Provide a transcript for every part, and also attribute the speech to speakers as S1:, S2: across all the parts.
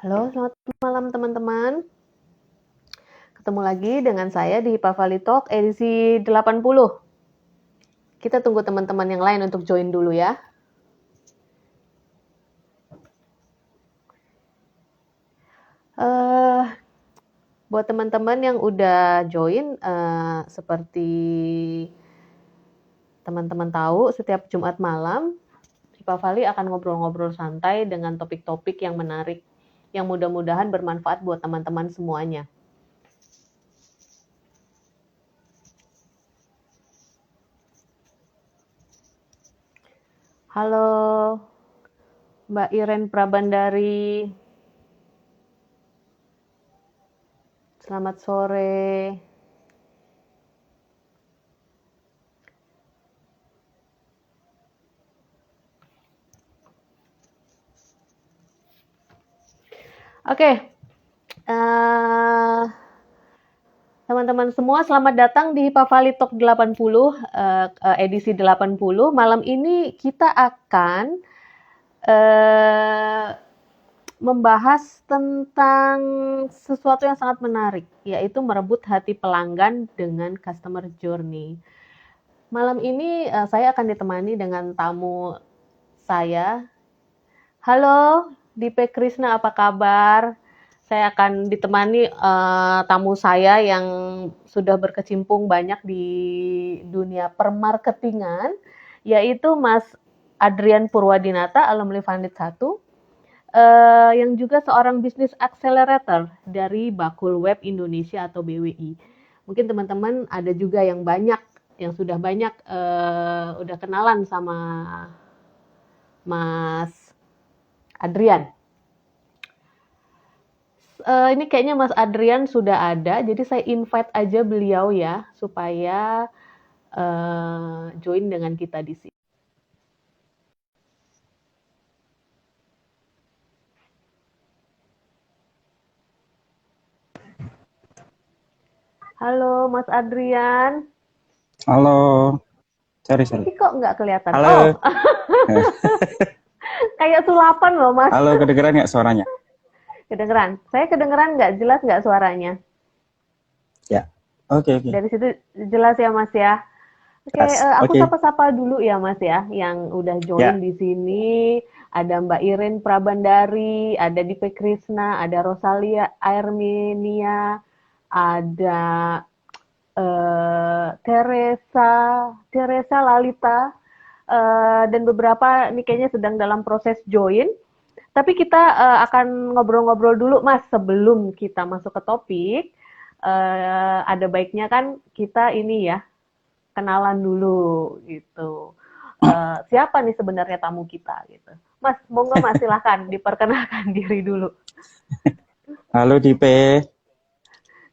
S1: Halo, selamat malam teman-teman. Ketemu lagi dengan saya di Pavali Talk edisi 80. Kita tunggu teman-teman yang lain untuk join dulu ya. Buat teman-teman yang udah join, seperti teman-teman tahu, setiap Jumat malam di Pavali akan ngobrol-ngobrol santai dengan topik-topik yang menarik, yang mudah-mudahan bermanfaat buat teman-teman semuanya. Halo, Mbak Iren Prabandari. Selamat sore. Oke, teman-teman semua selamat datang di Pavali Talk 80, edisi 80. Malam ini kita akan membahas tentang sesuatu yang sangat menarik, yaitu merebut hati pelanggan dengan customer journey. Malam ini saya akan ditemani dengan tamu saya. Halo, Dipe Krisna, apa kabar? Saya akan ditemani tamu saya yang sudah berkecimpung banyak di dunia permarketingan, yaitu Mas Adrian Purwadinata, alumni Funded 1, yang juga seorang bisnis accelerator dari Bakul Web Indonesia atau BWI. Mungkin teman-teman ada juga yang sudah banyak udah kenalan sama Mas Adrian. Ini kayaknya Mas Adrian sudah ada, jadi saya invite aja beliau ya, supaya join dengan kita di sini. Halo Mas Adrian.
S2: Halo, sorry.
S1: Ini kok nggak kelihatan?
S2: Halo.
S1: Kayak sulapan loh Mas.
S2: Halo, kedengeran nggak suaranya?
S1: Kedengeran. Saya kedengeran nggak? Jelas nggak suaranya?
S2: Ya, oke.
S1: Dari situ jelas ya Mas ya. Oke, aku sapa-sapa dulu ya Mas ya, yang udah join di sini. Ada Mbak Iren Prabandari, ada Dipe Krisna, ada Rosalia Armenia, ada Teresa Lalita, dan beberapa ini kayaknya sedang dalam proses join. Tapi kita akan ngobrol-ngobrol dulu Mas sebelum kita masuk ke topik. Ada baiknya kan kita ini ya, kenalan dulu gitu. Siapa nih sebenarnya tamu kita gitu. Mas, monggo Mas silahkan diperkenalkan diri dulu.
S2: Halo Dipe.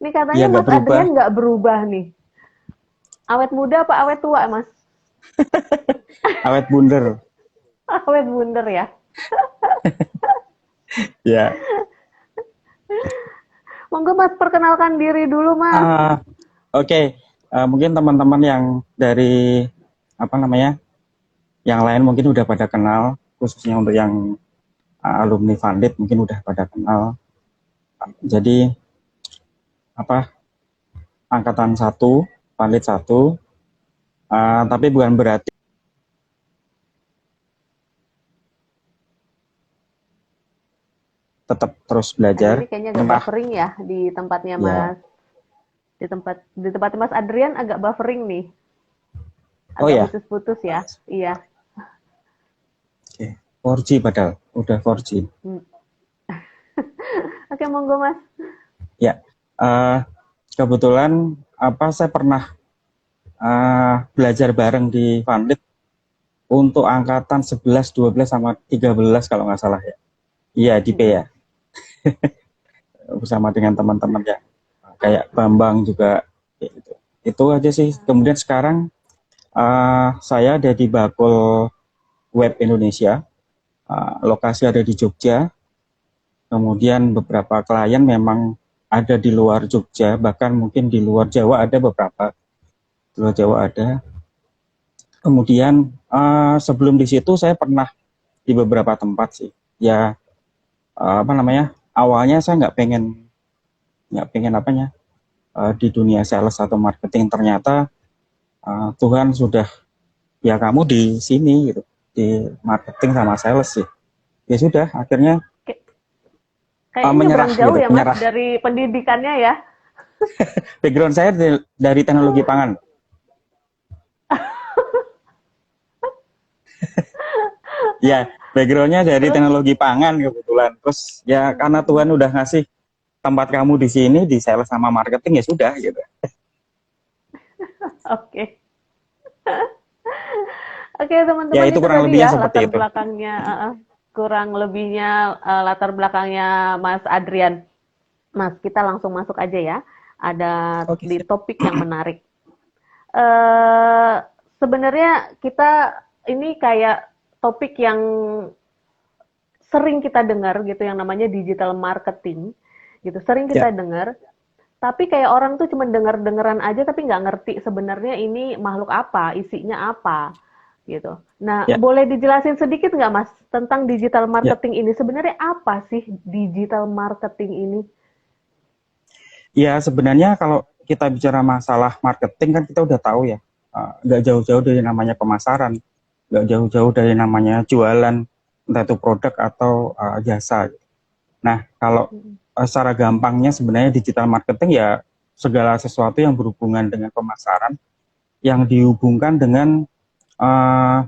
S1: Nih katanya ya, Mas Adrian nggak berubah nih. Awet muda apa awet tua Mas?
S2: Awet bunder.
S1: Awet bunder ya.
S2: Ya.
S1: Monggo Mas perkenalkan diri dulu Mas.
S2: Oke. Mungkin teman-teman yang dari yang lain mungkin udah pada kenal, khususnya untuk yang alumni Funded mungkin udah pada kenal. Jadi angkatan 1, Funded 1, tapi bukan berarti tetap terus belajar.
S1: Ini kayaknya agak buffering ya di tempatnya Mas. Di tempatnya Mas Adrian agak buffering nih. Agak putus-putus ya. Iya.
S2: Oke. 4G padahal, udah 4G.
S1: Oke, monggo Mas.
S2: Ya, kebetulan saya pernah belajar bareng di Funded untuk angkatan 11, 12 sama 13 kalau nggak salah ya. Iya, di P ya. Bersama dengan teman-teman ya. Kayak Bambang juga gitu. Itu aja sih. Kemudian sekarang saya ada di Bakul Web Indonesia. Lokasi ada di Jogja. Kemudian beberapa klien memang ada di luar Jogja, bahkan mungkin di luar Jawa ada beberapa. Di luar Jawa ada. Kemudian sebelum di situ saya pernah di beberapa tempat sih. Ya awalnya saya nggak pengen apanya di dunia sales atau marketing, ternyata Tuhan sudah, ya kamu di sini gitu, di marketing sama sales sih. Ya sudah, akhirnya
S1: Kayaknya
S2: menyerah
S1: nyebrang jauh
S2: gitu,
S1: ya Mas
S2: menyerah.
S1: dari pendidikannya ya.
S2: Background saya dari teknologi pangan. Ya, backgroundnya dari
S1: Terus
S2: teknologi pangan kebetulan. Terus ya karena Tuhan udah ngasih tempat kamu di sini di sales sama marketing, ya sudah gitu.
S1: oke. Oke,
S2: Ya
S1: teman-teman
S2: itu
S1: itu
S2: kurang
S1: tadi
S2: lebihnya
S1: ya
S2: seperti
S1: latar
S2: itu.
S1: belakangnya kurang lebihnya latar belakangnya Mas Adrian. Mas, kita langsung masuk aja ya. Ada
S2: Oke,
S1: di
S2: siap.
S1: topik yang menarik. eh Sebenarnya kita ini kayak topik yang sering kita dengar gitu yang namanya digital marketing gitu. Sering kita
S2: Ya,
S1: dengar, tapi kayak orang tuh cuma dengar-dengeran aja tapi nggak ngerti sebenarnya ini makhluk apa, isinya apa gitu. Nah,
S2: ya,
S1: boleh dijelasin sedikit nggak Mas tentang digital
S2: ya.
S1: marketing ini? Sebenarnya apa sih digital marketing ini?
S2: Ya sebenarnya kalau kita bicara masalah marketing kan kita udah tahu ya, nggak jauh-jauh dari namanya pemasaran, nggak jauh-jauh dari namanya jualan, entah itu produk atau jasa. Nah, kalau secara gampangnya sebenarnya digital marketing ya segala sesuatu yang berhubungan dengan pemasaran yang dihubungkan dengan eh,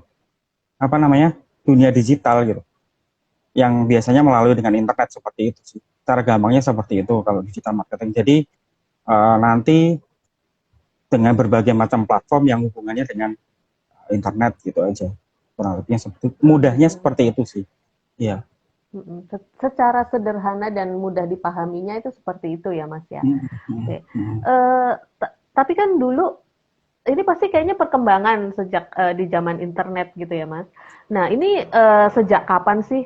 S2: apa namanya dunia digital gitu, yang biasanya melalui dengan internet seperti itu sih. Cara gampangnya seperti itu kalau digital marketing. Jadi nanti dengan berbagai macam platform yang hubungannya dengan internet gitu aja. Kurang lebihnya seperti mudahnya
S1: Hmm.
S2: seperti itu sih. Iya.
S1: Secara sederhana dan mudah dipahaminya itu seperti itu ya Mas ya.
S2: Hmm, hmm,
S1: Oke.
S2: hmm.
S1: Tapi kan dulu ini pasti kayaknya perkembangan sejak di zaman internet gitu ya Mas. Nah ini sejak kapan sih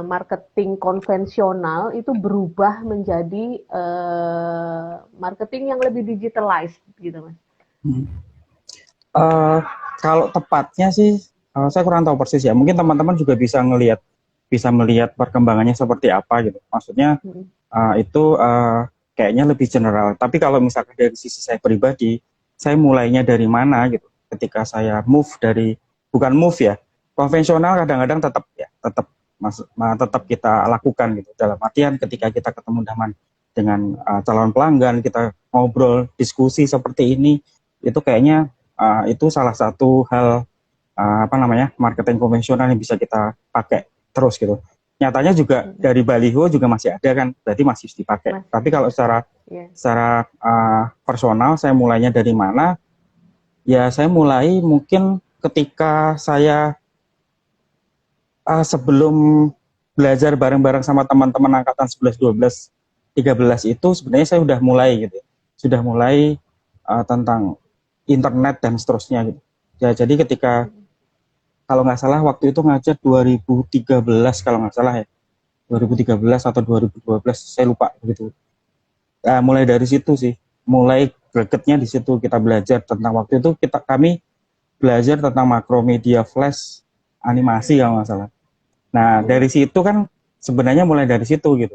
S1: marketing konvensional itu berubah menjadi marketing yang lebih digitalized gitu Mas?
S2: Hmm. Eh, Kalau tepatnya sih saya kurang tahu persis ya. Mungkin teman-teman juga bisa melihat perkembangannya seperti apa gitu. Maksudnya
S1: Mm-mm.
S2: itu kayaknya lebih general. Tapi kalau misalkan dari sisi saya pribadi, saya mulainya dari mana gitu. Ketika saya bukan move ya, konvensional kadang-kadang tetap kita lakukan gitu. Dalam artian ketika kita ketemu dengan calon pelanggan, kita ngobrol, diskusi seperti ini, itu kayaknya itu salah satu hal apa namanya marketing konvensional yang bisa kita pakai terus gitu. Nyatanya juga
S1: Mm-mm.
S2: dari baliho juga masih ada kan, berarti masih dipakai. Tapi
S1: Masih,
S2: kalau secara
S1: ya.
S2: secara personal, saya mulainya dari mana? Ya saya mulai mungkin ketika saya sebelum belajar bareng-bareng sama teman-teman angkatan 11, 12, 13 itu sebenarnya saya sudah mulai gitu. Sudah mulai tentang internet dan seterusnya gitu. Ya, jadi ketika kalau nggak salah waktu itu ngajar 2013 kalau nggak salah ya. 2013 atau 2012 saya lupa begitu. Mulai dari situ sih, mulai gregetnya di situ kita belajar tentang waktu itu kami belajar tentang makromedia flash animasi kalau nggak salah. Nah dari situ kan sebenarnya mulai dari situ gitu.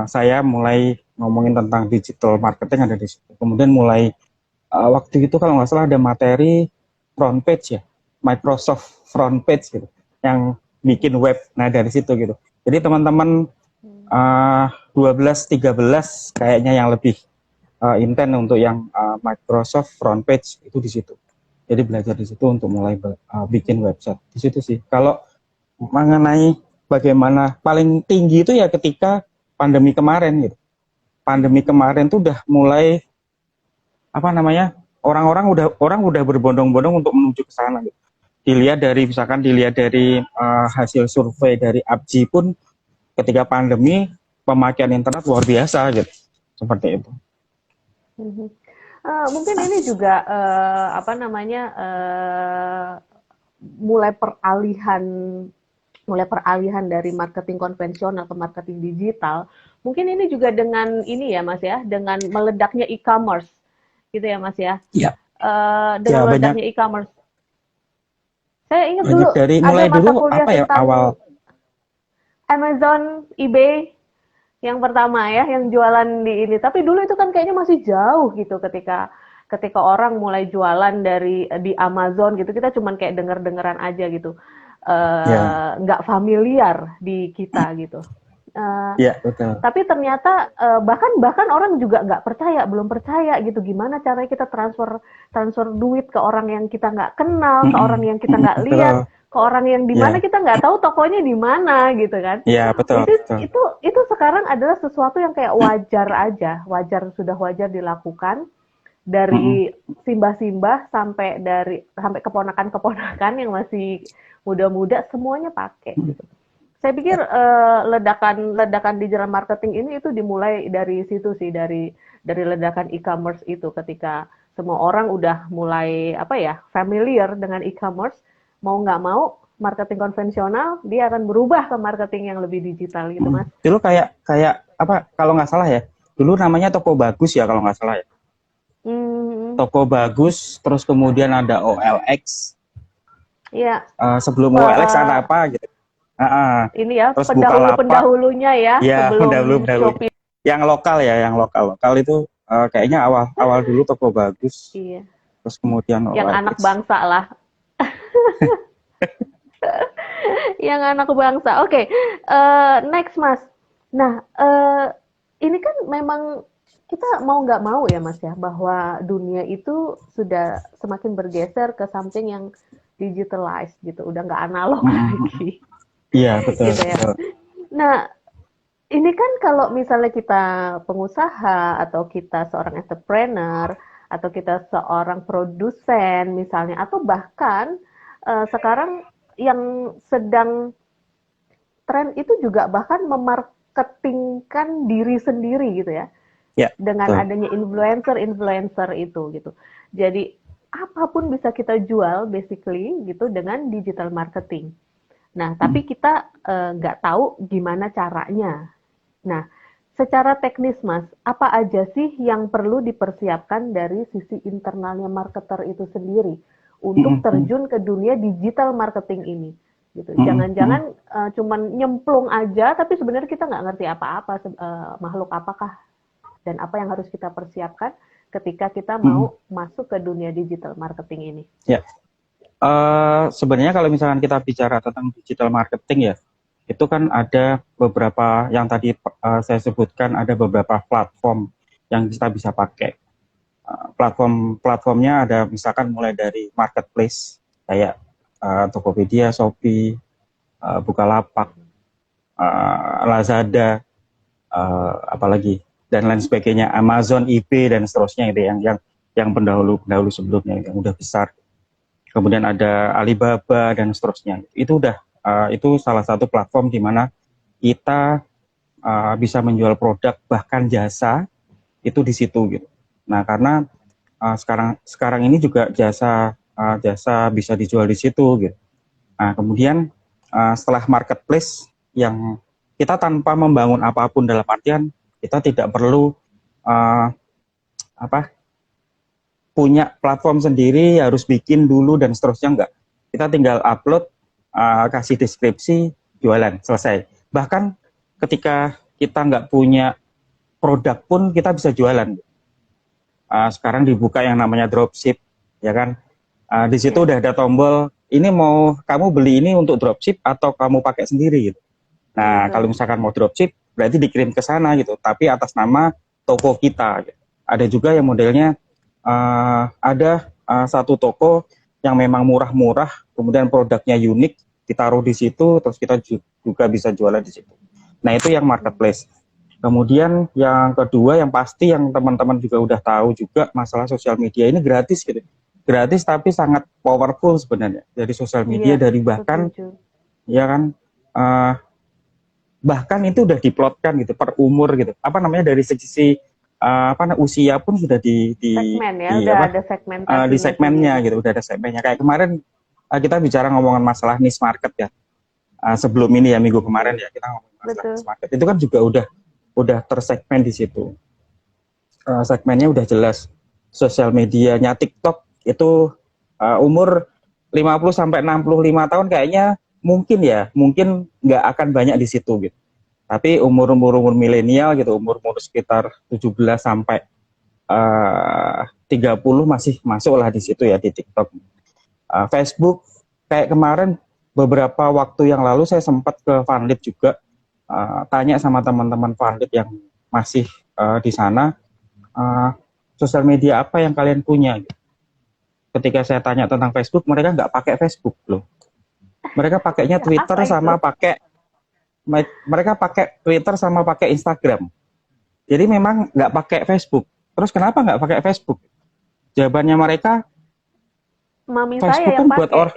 S2: Saya mulai ngomongin tentang digital marketing ada di situ. Kemudian mulai waktu itu kalau nggak salah ada materi front page ya, Microsoft front page gitu, yang bikin web. Nah dari situ gitu. Jadi teman-teman 12-13 kayaknya yang lebih intens untuk yang Microsoft front page itu di situ. Jadi belajar di situ untuk mulai bikin website di situ sih. Kalau mengenai bagaimana paling tinggi itu ya ketika pandemi kemarin gitu. Pandemi kemarin tuh udah mulai apa namanya orang udah berbondong-bondong untuk menuju ke sana gitu. Dilihat dari hasil survei dari APJI pun ketika pandemi pemakaian internet luar biasa gitu seperti itu.
S1: Mhm. Mungkin ini juga apa namanya mulai peralihan mulai peralihan dari marketing konvensional ke marketing digital. Mungkin ini juga dengan ini ya Mas ya, dengan meledaknya e-commerce gitu ya Mas ya.
S2: Ya,
S1: Dengan
S2: ya banyak
S1: meledaknya e-commerce. Saya ingat
S2: banyak
S1: dulu
S2: dari
S1: ada
S2: mulai
S1: mata
S2: dulu
S1: kuliah
S2: apa ya awal
S1: tentang Amazon, eBay. Yang pertama ya, yang jualan di ini. Tapi dulu itu kan kayaknya masih jauh gitu ketika ketika orang mulai jualan dari di Amazon gitu. Kita cuman kayak denger-dengeran aja gitu.
S2: Ya,
S1: Nggak familiar di kita gitu. Eh,
S2: ya betul.
S1: tapi ternyata bahkan bahkan orang juga nggak percaya, belum percaya gitu gimana caranya kita transfer transfer duit ke orang yang kita nggak kenal, ke orang
S2: Mm-mm,
S1: yang kita
S2: mm-mm,
S1: nggak lihat,
S2: betul.
S1: ke orang yang di mana
S2: Ya,
S1: kita nggak tahu tokonya di mana gitu kan.
S2: ya betul,
S1: Itu
S2: betul.
S1: itu itu sekarang adalah sesuatu yang kayak wajar aja, wajar sudah wajar dilakukan
S2: Mm-mm,
S1: dari simbah-simbah sampai keponakan-keponakan yang masih muda-muda semuanya pakai
S2: mm-mm.
S1: gitu. Saya pikir ledakan digital marketing ini itu dimulai dari situ sih, dari ledakan e-commerce itu ketika semua orang udah mulai apa ya familiar dengan e-commerce, mau nggak mau marketing konvensional dia akan berubah ke marketing yang lebih digital gitu
S2: Mm-mm.
S1: mas.
S2: Dulu kayak kayak apa? Kalau nggak salah ya, dulu namanya Toko Bagus ya kalau nggak salah ya.
S1: Hmm,
S2: Toko Bagus, terus kemudian ada OLX.
S1: ya
S2: Sebelum OLX ada
S1: uh,
S2: apa gitu? Ah, ah.
S1: ini ya
S2: Terus Bukalapak,
S1: pendahulu-pendahulunya ya
S2: ya
S1: sebelum
S2: pendahulu-pendahulu.
S1: Shopee.
S2: Yang lokal ya, yang lokal-lokal itu kayaknya awal-awal dulu Toko Bagus,
S1: Iya,
S2: terus kemudian
S1: yang anak
S2: OLX.
S1: bangsa lah. Yang anak bangsa. Oke, next Mas. Nah, ini kan memang kita mau nggak mau ya Mas ya, bahwa dunia itu sudah semakin bergeser ke something yang digitalized gitu, udah nggak analog
S2: Mm-mm.
S1: lagi,
S2: Iya betul,
S1: gitu ya.
S2: betul.
S1: Nah, ini kan kalau misalnya kita pengusaha atau kita seorang entrepreneur atau kita seorang produsen misalnya atau bahkan sekarang yang sedang tren itu juga bahkan memarketingkan diri sendiri gitu ya
S2: Ya
S1: dengan
S2: betul.
S1: adanya influencer-influencer itu gitu. Jadi apapun bisa kita jual basically gitu dengan digital marketing. Nah,
S2: Mm-mm.
S1: tapi kita nggak tahu gimana caranya. Nah, secara teknis Mas, apa aja sih yang perlu dipersiapkan dari sisi internalnya marketer itu sendiri untuk
S2: Mm-mm.
S1: terjun ke dunia digital marketing ini? Gitu.
S2: Mm-mm. Mm-mm.
S1: Jangan-jangan cuman nyemplung aja, tapi sebenarnya kita nggak ngerti apa-apa makhluk apakah dan apa yang harus kita persiapkan ketika kita
S2: Mm-mm.
S1: mau masuk ke dunia digital marketing ini.
S2: Ya, sebenarnya kalau misalkan kita bicara tentang digital marketing ya, itu kan ada beberapa yang tadi saya sebutkan ada beberapa platform yang kita bisa pakai. Platformnya ada misalkan mulai dari marketplace kayak Tokopedia, Shopee, Bukalapak, Lazada, apalagi dan lain sebagainya, Amazon, eBay dan seterusnya itu yang pendahulu-pendahulu sebelumnya yang udah besar. Kemudian ada Alibaba dan seterusnya. Itu udah itu salah satu platform di mana kita bisa menjual produk bahkan jasa itu di situ gitu. Nah, karena sekarang sekarang ini juga jasa bisa dijual di situ gitu. Nah, kemudian setelah marketplace yang kita tanpa membangun apapun dalam artian kita tidak perlu uh, apa punya platform sendiri harus bikin dulu dan seterusnya enggak. Kita tinggal upload, kasih deskripsi, jualan, selesai. Bahkan ketika kita nggak punya produk pun kita bisa jualan. Sekarang dibuka yang namanya dropship, ya kan? Di situ
S1: Ya,
S2: udah ada tombol, ini mau kamu beli ini untuk dropship atau kamu pakai sendiri gitu. Nah, kalau
S1: betul.
S2: misalkan mau dropship, berarti dikirim ke sana gitu, tapi atas nama toko kita. Gitu. Ada juga yang modelnya ada satu toko yang memang murah-murah, kemudian produknya unik, ditaruh di situ, terus kita juga bisa jualan di situ. Nah, itu yang marketplace. Kemudian yang kedua, yang pasti yang teman-teman juga udah tahu juga masalah sosial media ini gratis gitu. Gratis tapi sangat powerful sebenarnya. Dari sosial media,
S1: Iya,
S2: dari bahkan
S1: setuju.
S2: ya kan uh, bahkan itu udah diplotkan gitu per umur gitu apa namanya dari segi usia pun sudah
S1: Segmen ya,
S2: di
S1: udah
S2: apa
S1: ada
S2: di
S1: segmentasinya
S2: segmennya
S1: sendiri.
S2: gitu udah ada segmennya kayak kemarin kita bicara ngomongan masalah niche market ya. Sebelum ini ya minggu kemarin ya kita ngomongin masalah niche
S1: Betul.
S2: market itu kan juga udah tersegmen di situ. Segmennya udah jelas sosial medianya TikTok itu umur 50 sampai 65 tahun kayaknya mungkin nggak akan banyak di situ gitu. Tapi umur milenial gitu, umur sekitar 17 sampai 30 masih masuk lah di situ ya di TikTok. Facebook kayak kemarin beberapa waktu yang lalu saya sempat ke Funlit juga, tanya sama teman-teman Funlit yang masih di sana, uh, sosial media apa yang kalian punya. Ketika saya tanya tentang Facebook, mereka nggak pakai Facebook loh. Mereka pakainya Twitter
S1: Apa itu?
S2: sama pakai mereka pakai Twitter sama pakai Instagram. Jadi memang nggak pakai Facebook. Terus kenapa nggak pakai Facebook? Jawabannya mereka,
S1: Mami saya
S2: Facebook
S1: yang
S2: kan buat
S1: pakai.
S2: orang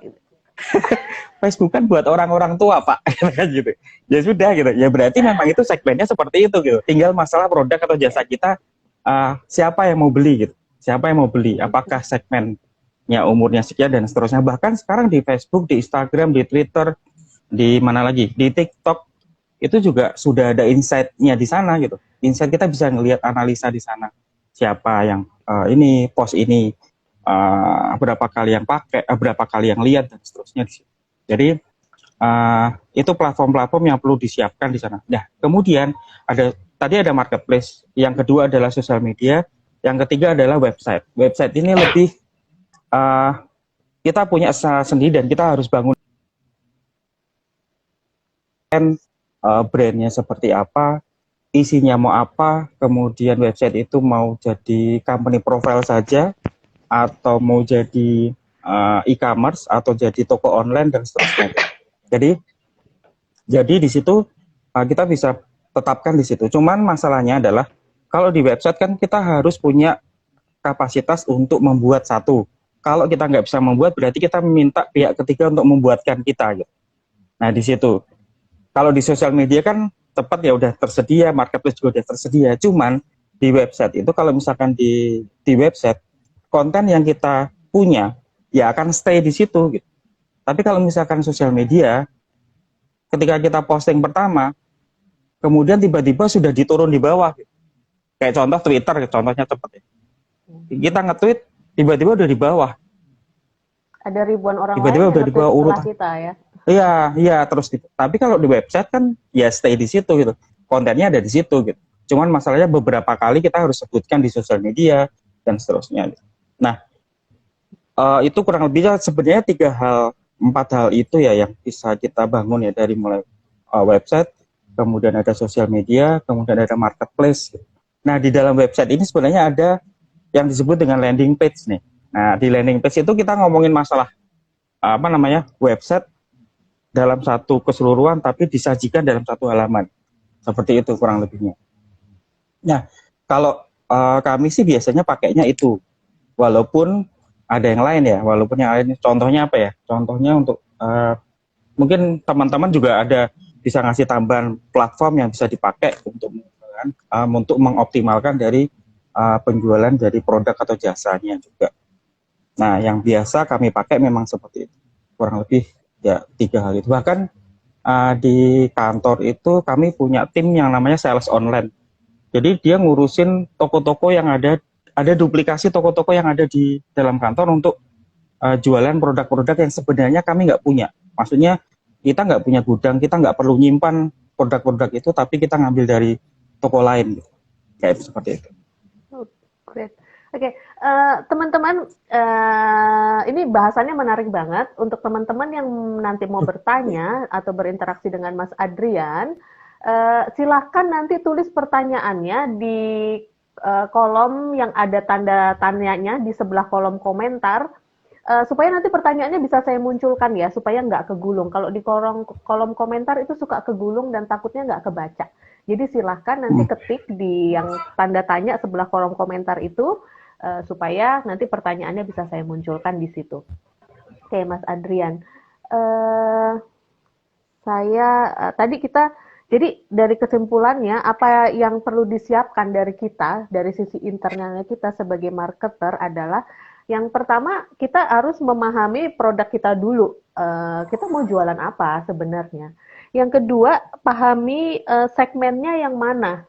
S2: Facebook kan buat orang-orang tua, Pak. Kan gitu. Ya sudah gitu. Ya berarti memang itu segmennya seperti itu gitu. Tinggal masalah produk atau jasa kita, siapa yang mau beli gitu. Siapa yang mau beli? Apakah segmennya umurnya sekian dan seterusnya. Bahkan sekarang di Facebook, di Instagram, di Twitter, di mana lagi? Di TikTok itu juga sudah ada insight-nya di sana gitu. Insight kita bisa ngelihat analisa di sana. Siapa yang ini post ini, berapa kali yang pakai, berapa kali yang lihat dan seterusnya. Jadi itu platform-platform yang perlu disiapkan di sana. Nah, kemudian tadi ada marketplace, yang kedua adalah sosial media, yang ketiga adalah website. Website ini lebih kita punya sendiri dan kita harus bangun brandnya seperti apa, isinya mau apa, kemudian website itu mau jadi company profile saja, atau mau jadi e-commerce, atau jadi toko online dan seterusnya. Jadi di situ kita bisa tetapkan di situ. Cuman masalahnya adalah kalau di website kan kita harus punya kapasitas untuk membuat satu. Kalau kita nggak bisa membuat, berarti kita meminta pihak ketiga untuk membuatkan kita. Gitu. Nah di situ. Kalau di sosial media kan tepat ya udah tersedia, marketplace juga udah tersedia. Cuman di website itu kalau misalkan di website konten yang kita punya ya akan stay di situ. Gitu. Tapi kalau misalkan sosial media, ketika kita posting pertama, kemudian tiba-tiba sudah diturun di bawah. Gitu. Kayak contoh Twitter, contohnya tepat ya. Kita nge-tweet, tiba-tiba udah di bawah.
S1: Ada ribuan orang lain
S2: Tiba-tiba
S1: yang
S2: udah di
S1: nge-tweet
S2: bawah
S1: setelah
S2: urutan.
S1: kita ya.
S2: Iya, iya terus gitu. Tapi kalau di website kan ya stay di situ gitu. Kontennya ada di situ gitu. Cuman masalahnya beberapa kali kita harus sebutkan di sosial media dan seterusnya. Gitu. Nah, itu kurang lebihnya sebenarnya 4 hal itu ya yang bisa kita bangun ya dari mulai website, kemudian ada sosial media, kemudian ada marketplace. Gitu. Nah, di dalam website ini sebenarnya ada yang disebut dengan landing page nih. Nah, di landing page itu kita ngomongin masalah website dalam satu keseluruhan tapi disajikan dalam satu halaman. Seperti itu kurang lebihnya. Nah, kalau kami sih biasanya pakainya itu. Walaupun ada yang lain ya, walaupun yang lain contohnya apa ya? Contohnya untuk mungkin teman-teman juga ada bisa ngasih tambahan platform yang bisa dipakai untuk mengoptimalkan dari penjualan dari produk atau jasanya juga. Nah, yang biasa kami pakai memang seperti itu. Kurang lebih ya 3 hal itu. Bahkan di kantor itu kami punya tim yang namanya sales online. Jadi dia ngurusin toko-toko yang ada duplikasi toko-toko yang ada di dalam kantor untuk jualan produk-produk yang sebenarnya kami nggak punya. Maksudnya kita nggak punya gudang, kita nggak perlu nyimpan produk-produk itu, tapi kita ngambil dari toko lain. Gitu. Kayak seperti itu.
S1: Oh, great. Oke, teman-teman, ini bahasannya menarik banget. Untuk teman-teman yang nanti mau bertanya atau berinteraksi dengan Mas Adrian, silahkan nanti tulis pertanyaannya di kolom yang ada tanda tanyanya di sebelah kolom komentar, supaya nanti pertanyaannya bisa saya munculkan ya, supaya nggak kegulung. Kalau di kolom komentar itu suka kegulung dan takutnya nggak kebaca. Jadi silahkan nanti ketik di yang tanda tanya sebelah kolom komentar itu, supaya nanti pertanyaannya bisa saya munculkan di situ. Oke, Mas Adrian. Tadi kita, jadi dari kesimpulannya, apa yang perlu disiapkan dari kita, dari sisi internalnya kita sebagai marketer adalah, yang pertama kita harus memahami produk kita dulu. Kita mau jualan apa sebenarnya. Yang kedua, pahami segmennya yang mana.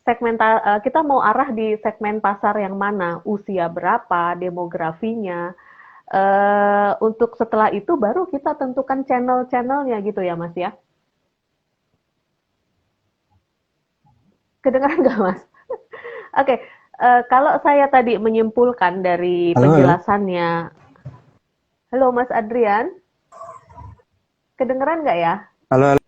S1: Kita mau arah di segmen pasar yang mana, usia berapa, demografinya. Untuk setelah itu baru kita tentukan channel-channelnya gitu ya Mas ya. Kedengaran nggak, Mas? Oke, kalau saya tadi menyimpulkan dari
S2: Halo, halo,
S1: penjelasannya, halo Mas Adrian, kedengeran nggak ya?
S2: halo, halo,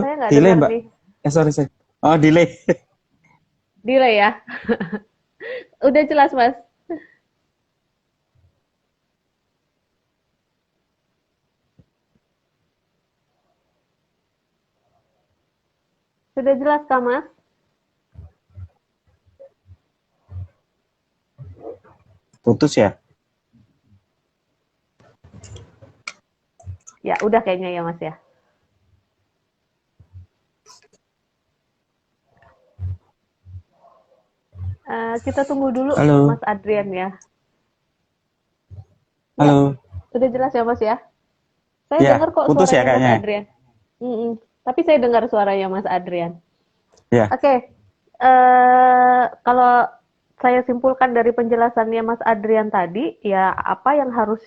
S1: Saya nggak
S2: delay
S1: dengar
S2: Mbak.
S1: nih.
S2: Sorry, sorry. Oh, delay.
S1: Delay ya? Udah jelas, Mas? Sudah jelas kah, Mas?
S2: Putus ya?
S1: Ya, udah kayaknya ya, Mas ya. Kita tunggu dulu
S2: Halo,
S1: Mas Adrian ya. Ya,
S2: halo.
S1: udah jelas ya, Mas ya? Saya
S2: Ya,
S1: dengar kok
S2: putus ya
S1: suaranya Mas
S2: kayaknya.
S1: Adrian. Mm-mm. Tapi saya dengar suaranya Mas Adrian.
S2: Ya,
S1: Oke, kalau saya simpulkan dari penjelasannya Mas Adrian tadi, ya apa yang harus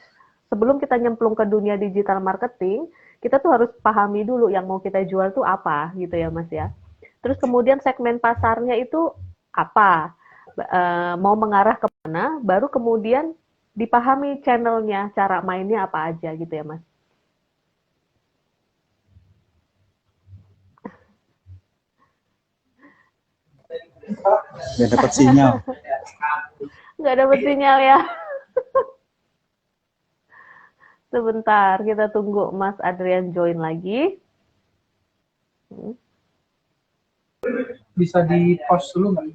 S1: sebelum kita nyemplung ke dunia digital marketing, kita tuh harus pahami dulu yang mau kita jual tuh apa, gitu ya Mas ya. Terus kemudian segmen pasarnya itu apa, mau mengarah ke mana, baru kemudian dipahami channelnya, cara mainnya apa aja gitu ya Mas.
S2: nggak dapat sinyal.
S1: Nggak dapet sinyal ya. Sebentar, kita tunggu Mas Adrian join lagi. Hmm.
S3: Bisa di pause dulu nggak?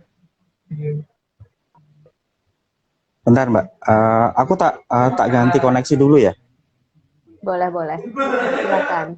S2: Bentar Mbak, aku tak ganti koneksi dulu ya.
S1: Boleh, boleh. Silakan.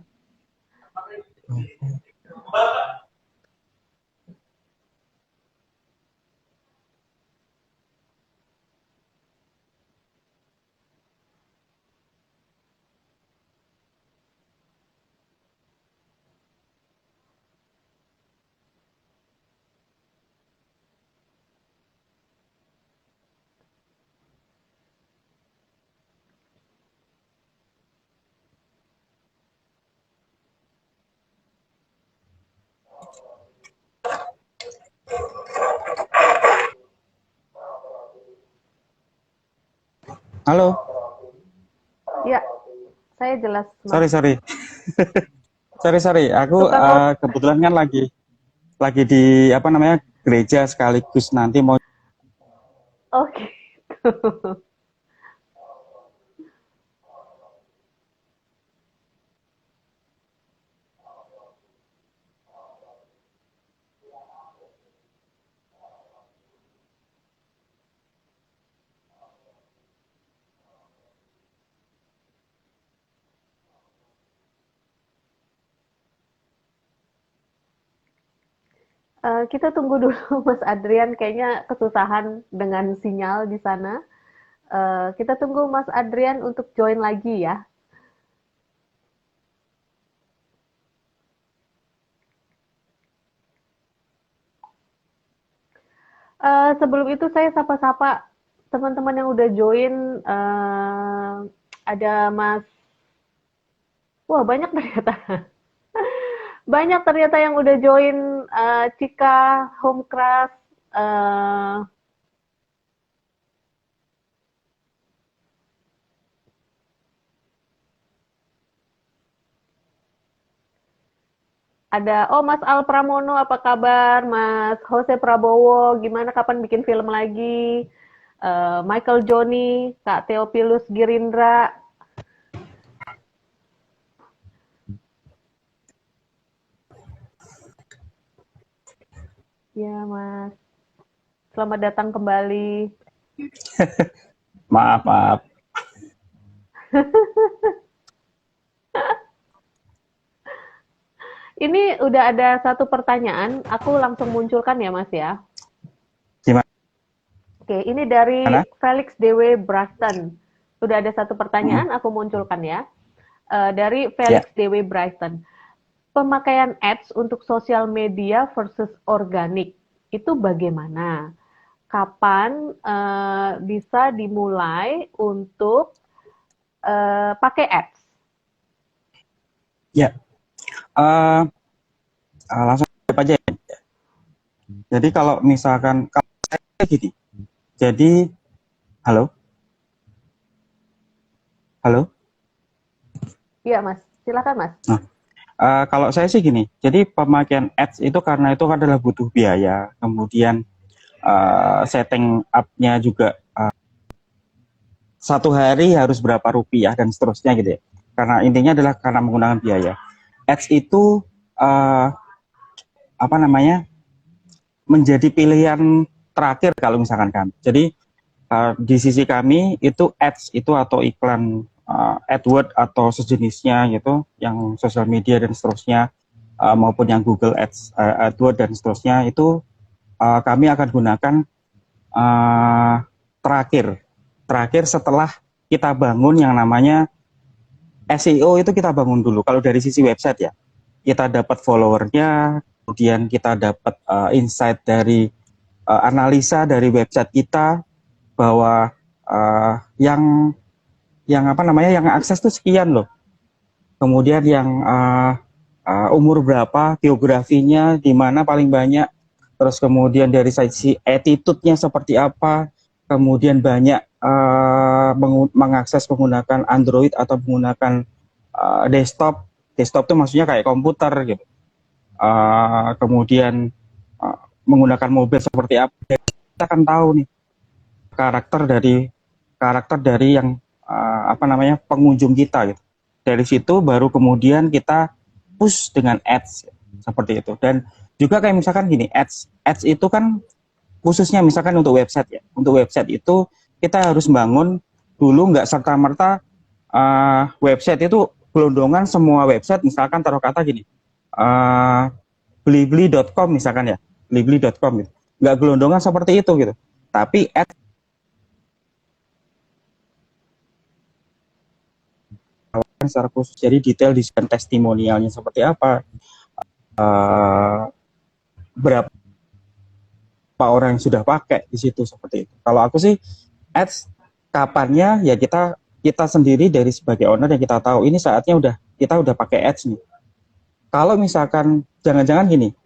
S2: Halo,
S1: Ya, saya jelas, Mas.
S2: sorry, sorry. Sorry, sorry. Aku
S1: Tukang ojek.
S2: kebetulan kan lagi di apa namanya gereja sekaligus nanti mau.
S1: Oke. Kita tunggu dulu Mas Adrian, kayaknya kesusahan dengan sinyal di sana. Kita tunggu Mas Adrian untuk join lagi ya. Sebelum itu saya sapa-sapa teman-teman yang udah join. Ada Mas, wah banyak ternyata. Banyak ternyata yang udah join, Cika, Homecraft, eh, ada, oh Mas Al Pramono apa kabar, Mas Jose Prabowo, gimana kapan bikin film lagi, Michael Joni, Kak Theophilus Girindra, ya Mas, selamat datang kembali.
S2: Maaf, maaf.
S1: Ini udah ada satu pertanyaan, aku langsung munculkan ya Mas ya.
S2: Gimana?
S1: Oke, ini dari Felix Dewe Brighton. Udah ada satu
S2: Mm,
S1: pertanyaan, aku munculkan ya. Dari
S2: Ya,
S1: Felix Dewe Brighton. Pemakaian ads untuk sosial media versus organik, itu bagaimana? Kapan bisa dimulai untuk pakai ads?
S2: ya. Eh, langsung aja Jadi kalau misalkan kalau saya gini, jadi halo, halo.
S1: Iya, Mas. Silakan, Mas.
S2: Nah, kalau saya sih gini, jadi pemakaian ads itu karena itu adalah butuh biaya, kemudian setting up-nya juga satu hari harus berapa rupiah dan seterusnya gitu ya. Karena intinya adalah karena menggunakan biaya. Ads itu uh, apa namanya menjadi pilihan terakhir kalau misalkan kami. Jadi di sisi kami itu ads itu atau iklan AdWords atau sejenisnya gitu, yang sosial media dan seterusnya maupun yang Google Ads, AdWords dan seterusnya itu kami akan gunakan uh, terakhir terakhir setelah kita bangun yang namanya SEO itu kita bangun dulu. Kalau dari sisi website ya, kita dapat followernya, kemudian kita dapat insight dari analisa dari website kita bahwa yang apa namanya yang akses tuh sekian loh. Kemudian yang umur berapa, geografinya di mana paling banyak, terus kemudian dari sisi attitude-nya seperti apa, kemudian banyak mengakses menggunakan Android atau menggunakan desktop. Desktop itu maksudnya kayak komputer gitu. Kemudian menggunakan mobil seperti apa, kita akan tahu nih karakter dari yang apa namanya pengunjung kita gitu. Dari situ baru kemudian kita push dengan ads seperti itu. Dan juga kayak misalkan gini, ads itu kan khususnya misalkan untuk website ya. Untuk website itu kita harus bangun dulu, nggak serta merta website itu gelondongan semua website. Misalkan taruh kata gini, blibli.com misalkan ya, blibli.com gitu. Nggak gelondongan seperti itu gitu. Tapi ads secara khusus, jadi detail di testimonialnya seperti apa, uh, berapa orang yang sudah pakai di situ seperti itu. Kalau aku sih ads kapannya ya kita kita sendiri dari sebagai owner yang kita tahu ini saatnya kita udah pakai ads nih. Kalau misalkan jangan-jangan gini,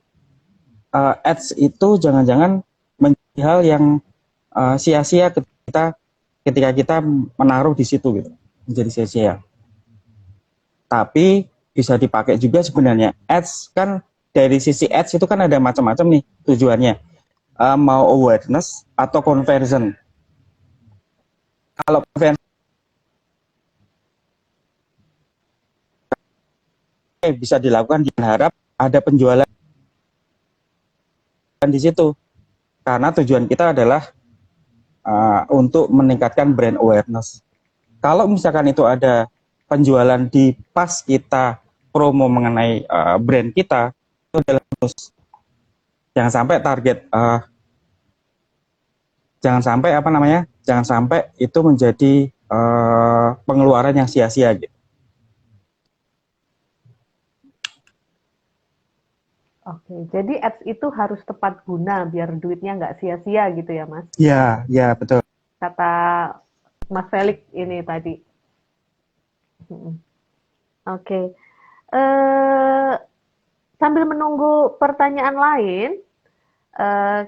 S2: ads itu jangan-jangan menjadi hal yang sia-sia ketika kita menaruh di situ gitu, menjadi sia-sia. Tapi bisa dipakai juga sebenarnya ads kan, dari sisi ads itu kan ada macam-macam nih tujuannya, mau awareness atau conversion. Kalau conversion bisa dilakukan, diharap ada penjualan di situ karena tujuan kita adalah untuk meningkatkan brand awareness. Kalau misalkan itu ada penjualan di pas kita promo mengenai brand kita, itu adalah bonus. Jangan sampai target jangan sampai apa namanya jangan sampai itu menjadi pengeluaran yang sia-sia gitu.
S1: Oke, jadi ads itu harus tepat guna biar duitnya nggak sia-sia gitu ya, Mas?
S2: Ya, ya betul.
S1: Kata Mas Felix ini tadi. Oke. Eh, Sambil menunggu pertanyaan lain, eh,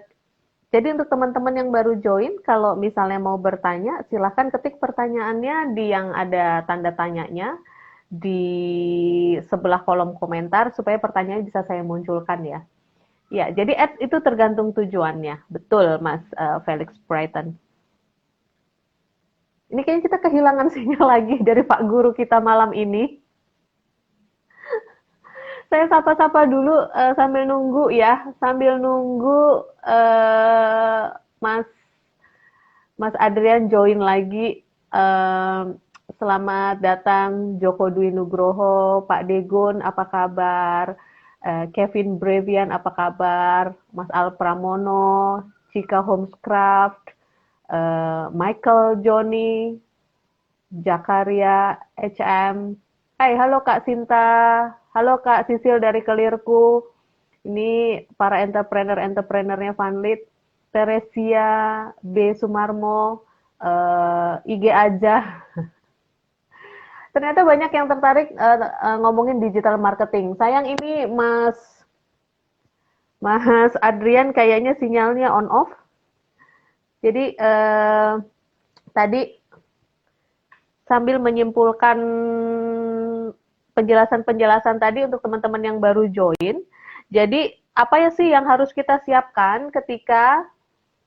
S1: jadi untuk teman-teman yang baru join, kalau misalnya mau bertanya, silahkan ketik pertanyaannya di yang ada tanda tanyanya di sebelah kolom komentar supaya pertanyaannya bisa saya munculkan ya. Ya, jadi ads itu tergantung tujuannya. Betul, Mas Felix Brighton. Ini kayaknya kita kehilangan sinyal lagi dari Pak Guru kita malam ini. Saya sapa-sapa dulu sambil nunggu ya, sambil nunggu Mas Mas Adrian join lagi. Selamat datang Joko Dwi Nugroho, Pak Degon, apa kabar? Kevin Brevian, apa kabar? Mas Al Pramono, Cika Homescraft, Michael Joni, Jakaria HM. Hai, halo Kak Sinta. Halo Kak Sisil dari Kelirku. Ini para entrepreneur-entrepreneurnya Vanlit. Teresia B. Sumarmo. IG aja. Ternyata banyak yang tertarik ngomongin digital marketing. Sayang ini Mas Adrian kayaknya sinyalnya on off. Jadi tadi sambil menyimpulkan penjelasan-penjelasan tadi untuk teman-teman yang baru join. Jadi apa ya sih yang harus kita siapkan ketika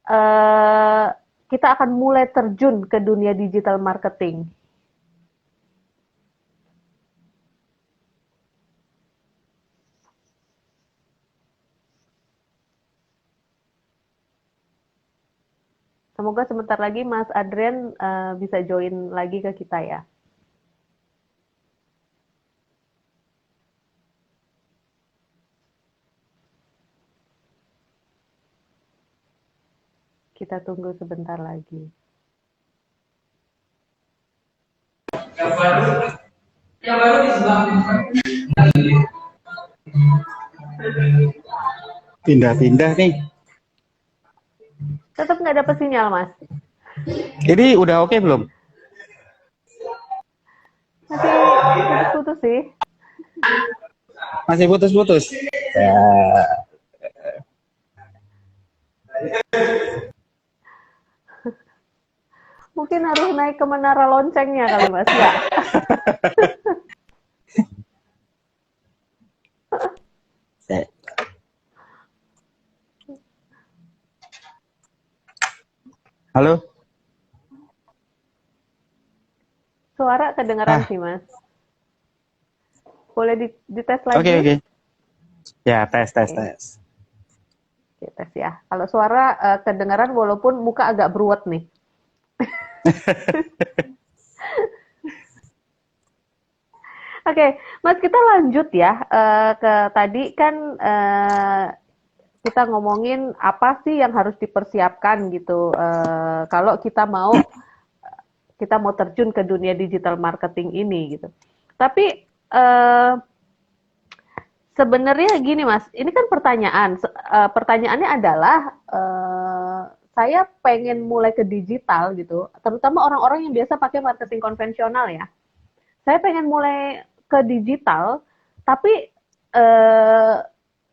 S1: eh, kita akan mulai terjun ke dunia digital marketing? Semoga sebentar lagi Mas Adrian bisa join lagi ke kita ya. Kita tunggu sebentar lagi.
S3: Yang baru di sebelah
S2: Pindah-pindah nih.
S1: Tetap nggak dapat sinyal, Mas.
S2: Ini udah oke belum?
S1: Masih putus-putus sih.
S2: Masih putus-putus. Ya.
S1: Mungkin harus naik ke menara loncengnya kali, Mas. Ya.
S2: Halo?
S1: Suara kedengaran sih, Mas. Boleh dites lagi?
S2: Oke. Ya, tes.
S1: Oke, tes ya. Kalau suara kedengaran walaupun muka agak beruat nih. Oke, Mas, kita lanjut ya ke tadi kan kita ngomongin apa sih yang harus dipersiapkan gitu kalau kita mau terjun ke dunia digital marketing ini gitu. Tapi sebenarnya gini Mas, ini kan pertanyaannya adalah saya pengen mulai ke digital gitu, terutama orang-orang yang biasa pakai marketing konvensional ya. Saya pengen mulai ke digital, tapi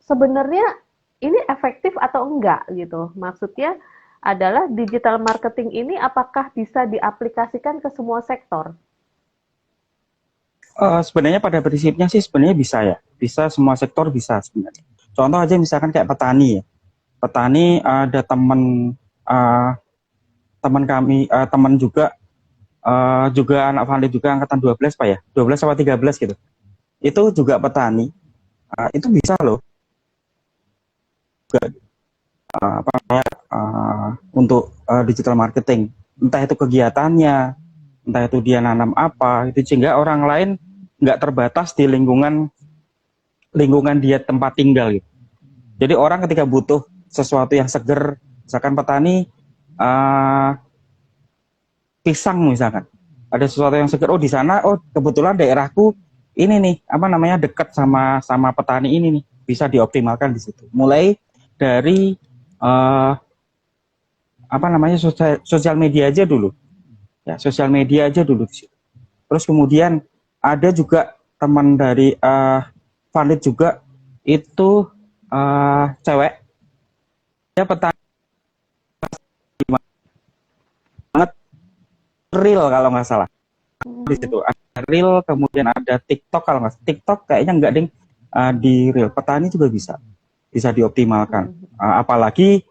S1: sebenarnya ini efektif atau enggak gitu. Maksudnya adalah digital marketing ini apakah bisa diaplikasikan ke semua sektor?
S2: Sebenarnya pada prinsipnya sih sebenarnya bisa ya. Bisa, semua sektor bisa sebenarnya. Contoh aja misalkan kayak petani ya. Petani ada teman kami, teman juga anak Valid juga angkatan 12 Pak ya. 12 sama 13 gitu. Itu juga petani. Itu bisa loh. Untuk digital marketing, entah itu kegiatannya, entah itu dia nanam apa, itu sehingga orang lain nggak terbatas di lingkungan dia tempat tinggal gitu. Jadi orang ketika butuh sesuatu yang seger, misalkan petani pisang misalkan, ada sesuatu yang seger, oh di sana, oh kebetulan daerahku ini nih dekat sama petani ini nih, bisa dioptimalkan di situ. Mulai dari sosial media aja dulu. Ya, sosial media aja dulu. Terus kemudian ada juga teman dari Vanit juga, itu cewek. Dia petani banget, real kalau nggak salah. Di situ ada real, kemudian ada TikTok kalau nggak salah. TikTok kayaknya nggak ding, di real. Petani juga bisa dioptimalkan. Apalagi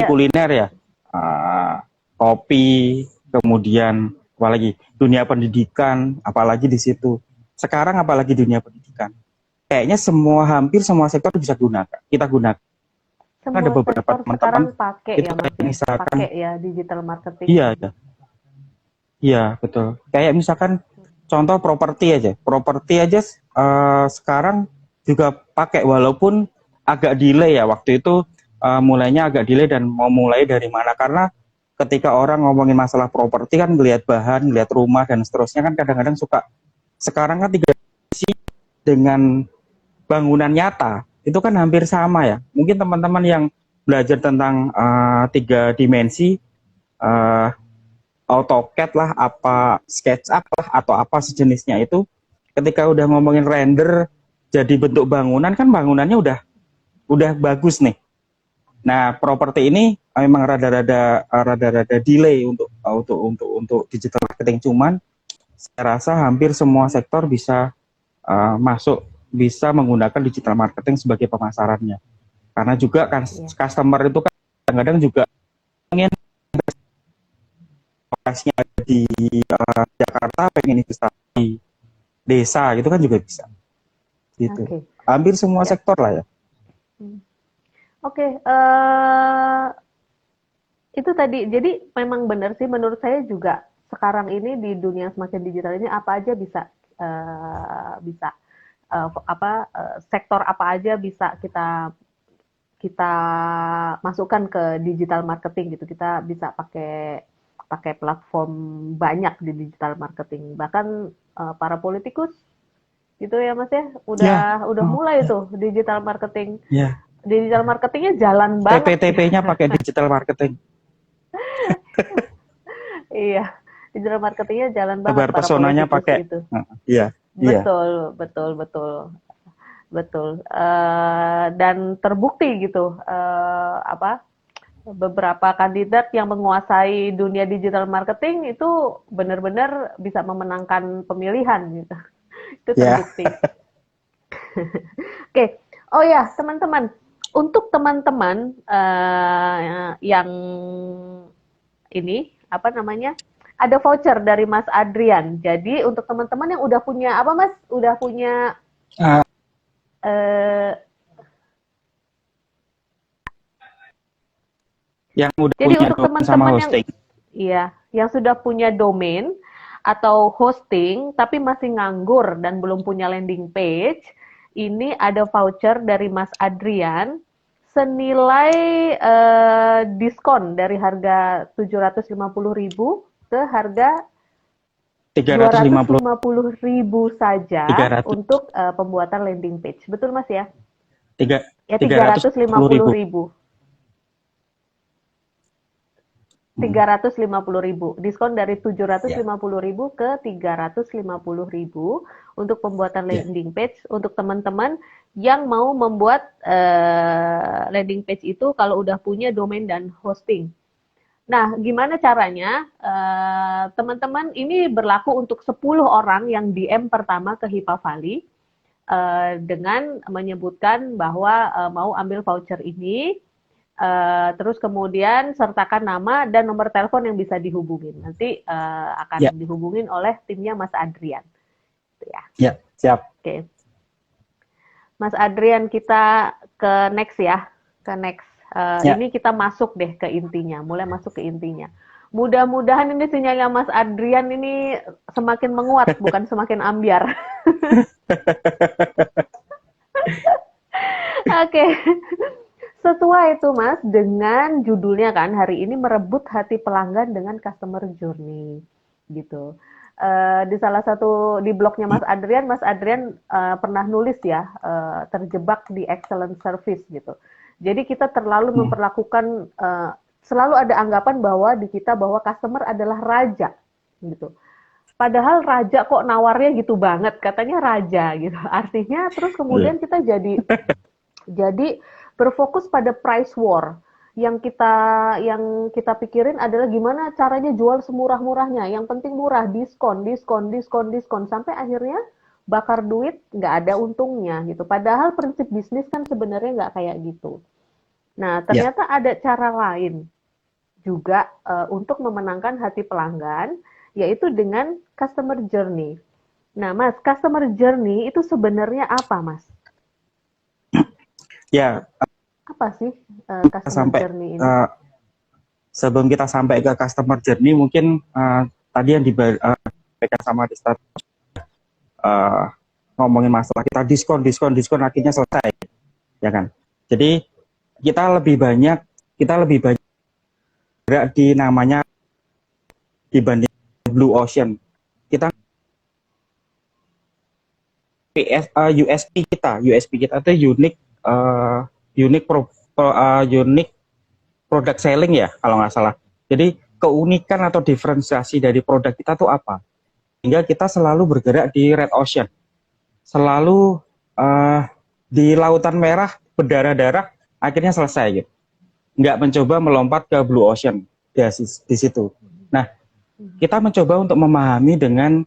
S2: kuliner ya. Kopi, kemudian apalagi dunia pendidikan, apalagi di situ. Sekarang apalagi dunia pendidikan. Kayaknya hampir semua sektor bisa kita gunakan.
S1: Semua
S2: ada beberapa
S1: teman-teman pakai
S2: itu
S1: ya Mas,
S2: misalkan,
S1: pakai ya digital marketing.
S2: Iya, betul. Kayak misalkan contoh properti aja. Properti aja sekarang juga pakai, walaupun agak delay ya. Waktu itu mulainya agak delay dan mau mulai dari mana, karena ketika orang ngomongin masalah properti kan ngelihat bahan, ngelihat rumah dan seterusnya kan kadang-kadang suka, sekarang kan dengan bangunan nyata itu kan hampir sama ya. Mungkin teman-teman yang belajar tentang 3 dimensi, AutoCAD lah, apa SketchUp lah, atau apa sejenisnya, itu ketika udah ngomongin render jadi bentuk bangunan kan bangunannya udah udah bagus nih. Nah, properti ini memang rada-rada delay untuk digital marketing, cuman saya rasa hampir semua sektor bisa bisa menggunakan digital marketing sebagai pemasarannya. Karena juga kan customer itu kan kadang-kadang juga ingin investasinya di Jakarta, pengen investasi di desa gitu kan juga bisa. Gitu.
S1: Oke.
S2: Hampir semua sektor lah ya.
S1: Oke, itu tadi. Jadi memang benar sih menurut saya juga sekarang ini di dunia semakin digital ini apa aja bisa sektor apa aja bisa kita masukkan ke digital marketing gitu. Kita bisa pakai platform banyak di digital marketing. Bahkan para politikus gitu ya Mas ya, udah mulai tuh digital marketing.
S2: Ya.
S1: Digital marketingnya jalan banget.
S2: TP-TP-nya pakai digital marketing.
S1: Iya, digital marketingnya jalan banget.
S2: Kabar personanya pakai
S1: itu.
S2: Iya.
S1: Betul. Dan terbukti gitu beberapa kandidat yang menguasai dunia digital marketing itu benar-benar bisa memenangkan pemilihan gitu. Itu terbukti. Oke. Oh ya, teman-teman. Untuk teman-teman yang ini ada voucher dari Mas Adrian. Jadi untuk teman-teman yang udah punya apa Mas? Udah punya
S2: yang udah
S1: jadi
S2: punya
S1: untuk
S2: domain sama hosting.
S1: Yang sudah punya domain atau hosting tapi masih nganggur dan belum punya landing page, ini ada voucher dari Mas Adrian senilai diskon dari harga 750.000 ke harga 250.000 saja
S2: 300.
S1: untuk pembuatan landing page. Betul Mas ya? 350.000. 350.000. Diskon dari 750.000 ke 350.000 untuk pembuatan landing page untuk teman-teman yang mau membuat landing page itu kalau udah punya domain dan hosting. Nah, gimana caranya? Teman-teman, ini berlaku untuk 10 orang yang DM pertama ke Hipavali dengan menyebutkan bahwa mau ambil voucher ini. Terus kemudian sertakan nama dan nomor telepon yang bisa dihubungin. Nanti akan dihubungin oleh timnya Mas Adrian.
S2: Ya, siap.
S1: Oke. Mas Adrian, kita ke next ya. Ke next. Ini kita masuk deh ke intinya. Mulai masuk ke intinya. Mudah-mudahan ini sinyalnya Mas Adrian ini semakin menguat, bukan semakin ambiar. Oke. Sesuai itu Mas dengan judulnya kan hari ini merebut hati pelanggan dengan customer journey gitu. Di salah satu di blognya Mas Adrian pernah nulis ya terjebak di excellent service gitu. Jadi kita terlalu memperlakukan selalu ada anggapan bahwa di kita bahwa customer adalah raja gitu. Padahal raja kok nawarnya gitu banget, katanya raja gitu. Artinya terus kemudian kita jadi berfokus pada price war. Yang kita pikirin adalah gimana caranya jual semurah-murahnya. Yang penting murah, diskon sampai akhirnya bakar duit nggak ada untungnya gitu. Padahal prinsip bisnis kan sebenarnya nggak kayak gitu. Nah, ternyata ada cara lain juga untuk memenangkan hati pelanggan, yaitu dengan customer journey. Nah, Mas, customer journey itu sebenarnya apa, Mas?
S2: Ya,
S1: apa sih customer journey ini?
S2: Sebelum kita sampai ke customer journey, mungkin tadi yang disampaikan sama di start ngomongin masalah kita diskon akhirnya selesai, ya kan? Jadi kita lebih banyak gerak di namanya dibanding blue ocean. Kita USP kita itu unique product selling ya kalau nggak salah. Jadi keunikan atau diferensiasi dari produk kita tuh apa? Sehingga kita selalu bergerak di red ocean, selalu di lautan merah berdarah-darah, akhirnya selesai gitu. Nggak mencoba melompat ke blue ocean di situ. Nah, kita mencoba untuk memahami dengan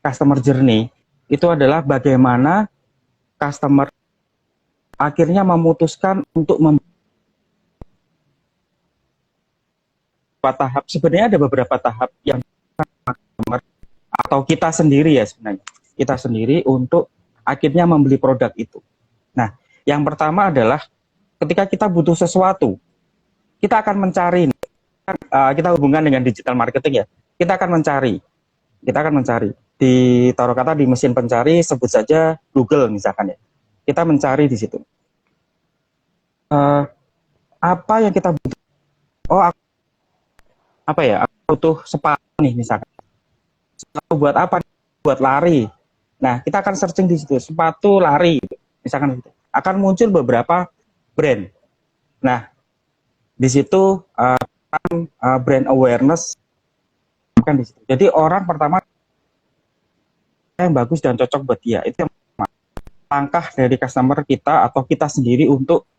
S2: customer journey, itu adalah bagaimana customer akhirnya memutuskan untuk tahap. Sebenarnya ada beberapa tahap yang atau kita sendiri ya sebenarnya. Kita sendiri untuk akhirnya membeli produk itu. Nah, yang pertama adalah ketika kita butuh sesuatu, kita akan mencari, kita hubungkan dengan digital marketing ya, kita akan mencari di taruh kata di mesin pencari, sebut saja Google misalkan ya, kita mencari di situ apa yang kita butuh. Oh, apa ya, aku butuh sepatu nih misalkan, sepatu buat apa? Buat lari. Nah, kita akan searching di situ, sepatu lari misalkan, akan muncul beberapa brand. Nah, di situ brand awareness kan di situ. Jadi orang pertama yang bagus dan cocok buat dia, itu yang pertama. Langkah dari customer kita atau kita sendiri untuk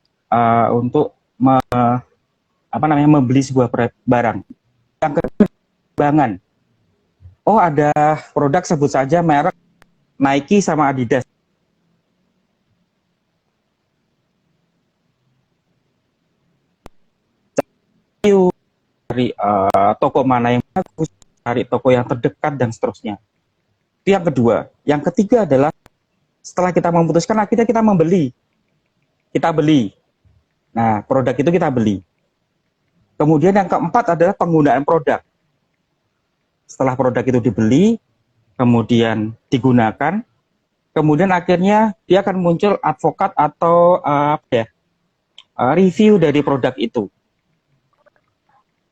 S2: membeli sebuah barang. Yang kedua, pengembangan. Oh, ada produk sebut saja merek Nike sama Adidas. Dari toko mana yang bagus, cari toko yang terdekat dan seterusnya. Itu yang kedua. Yang ketiga adalah setelah kita memutuskan, akhirnya kita membeli. Kita beli. Nah, produk itu kita beli. Kemudian yang keempat adalah penggunaan produk. Setelah produk itu dibeli, kemudian digunakan, kemudian akhirnya dia akan muncul advokat atau review dari produk itu.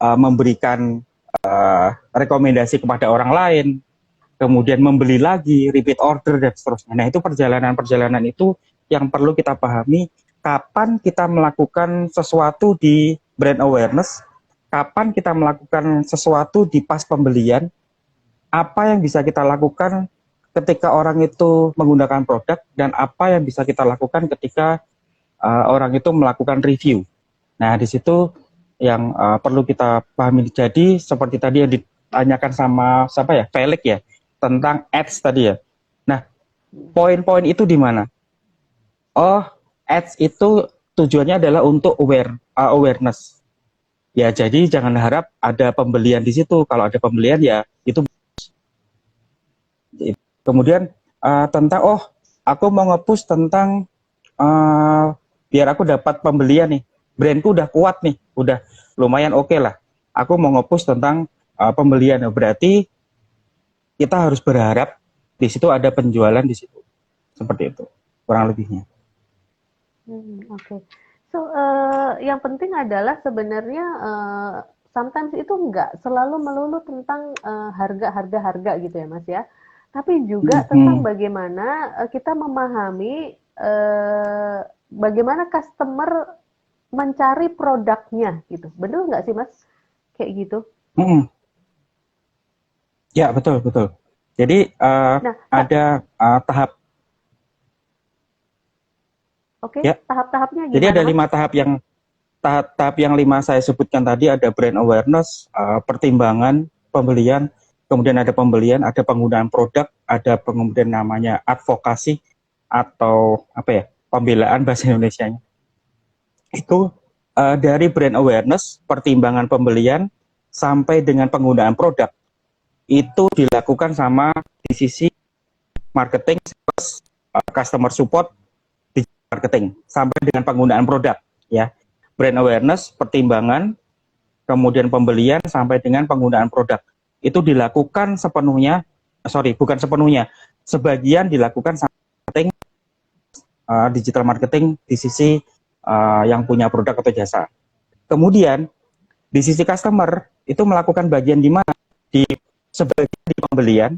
S2: Memberikan rekomendasi kepada orang lain, kemudian membeli lagi, repeat order, dan seterusnya. Nah, itu perjalanan-perjalanan itu yang perlu kita pahami kapan kita melakukan sesuatu di brand awareness, kapan kita melakukan sesuatu di pas pembelian, apa yang bisa kita lakukan ketika orang itu menggunakan produk, dan apa yang bisa kita lakukan ketika orang itu melakukan review. Nah, di situ yang perlu kita pahami. Jadi seperti tadi yang ditanyakan sama Felix ya, tentang ads tadi ya. Nah, poin-poin itu di mana? Oh, ads itu tujuannya adalah untuk awareness. Ya, jadi jangan harap ada pembelian di situ. Kalau ada pembelian ya itu. Kemudian tentang aku mau nge-push tentang biar aku dapat pembelian nih. Brandku udah kuat nih, udah lumayan oke lah. Aku mau nge-push tentang pembelian. Berarti kita harus berharap di situ ada penjualan di situ. Seperti itu, kurang lebihnya.
S1: Oke. So, yang penting adalah sebenarnya sometimes itu nggak selalu melulu tentang harga gitu ya, Mas ya. Tapi juga tentang bagaimana kita memahami bagaimana customer mencari produknya gitu. Benar nggak sih, Mas? Kayak gitu.
S2: Ya, betul. Jadi ada tahap.
S1: Oke, ya. Tahap-tahapnya gimana?
S2: Jadi ada 5 tahap yang 5 saya sebutkan tadi. Ada brand awareness, pertimbangan, pembelian, kemudian ada pembelian, ada penggunaan produk, ada kemudian namanya advokasi atau pembelaan bahasa Indonesianya. Itu dari brand awareness, pertimbangan pembelian, sampai dengan penggunaan produk, itu dilakukan sama di sisi marketing, customer support, digital marketing, sampai dengan penggunaan produk. Ya, brand awareness, pertimbangan, kemudian pembelian, sampai dengan penggunaan produk. Itu dilakukan sebagian dilakukan sama marketing, digital marketing di sisi yang punya produk atau jasa. Kemudian di sisi customer itu melakukan bagian di mana? Sebagian di pembelian,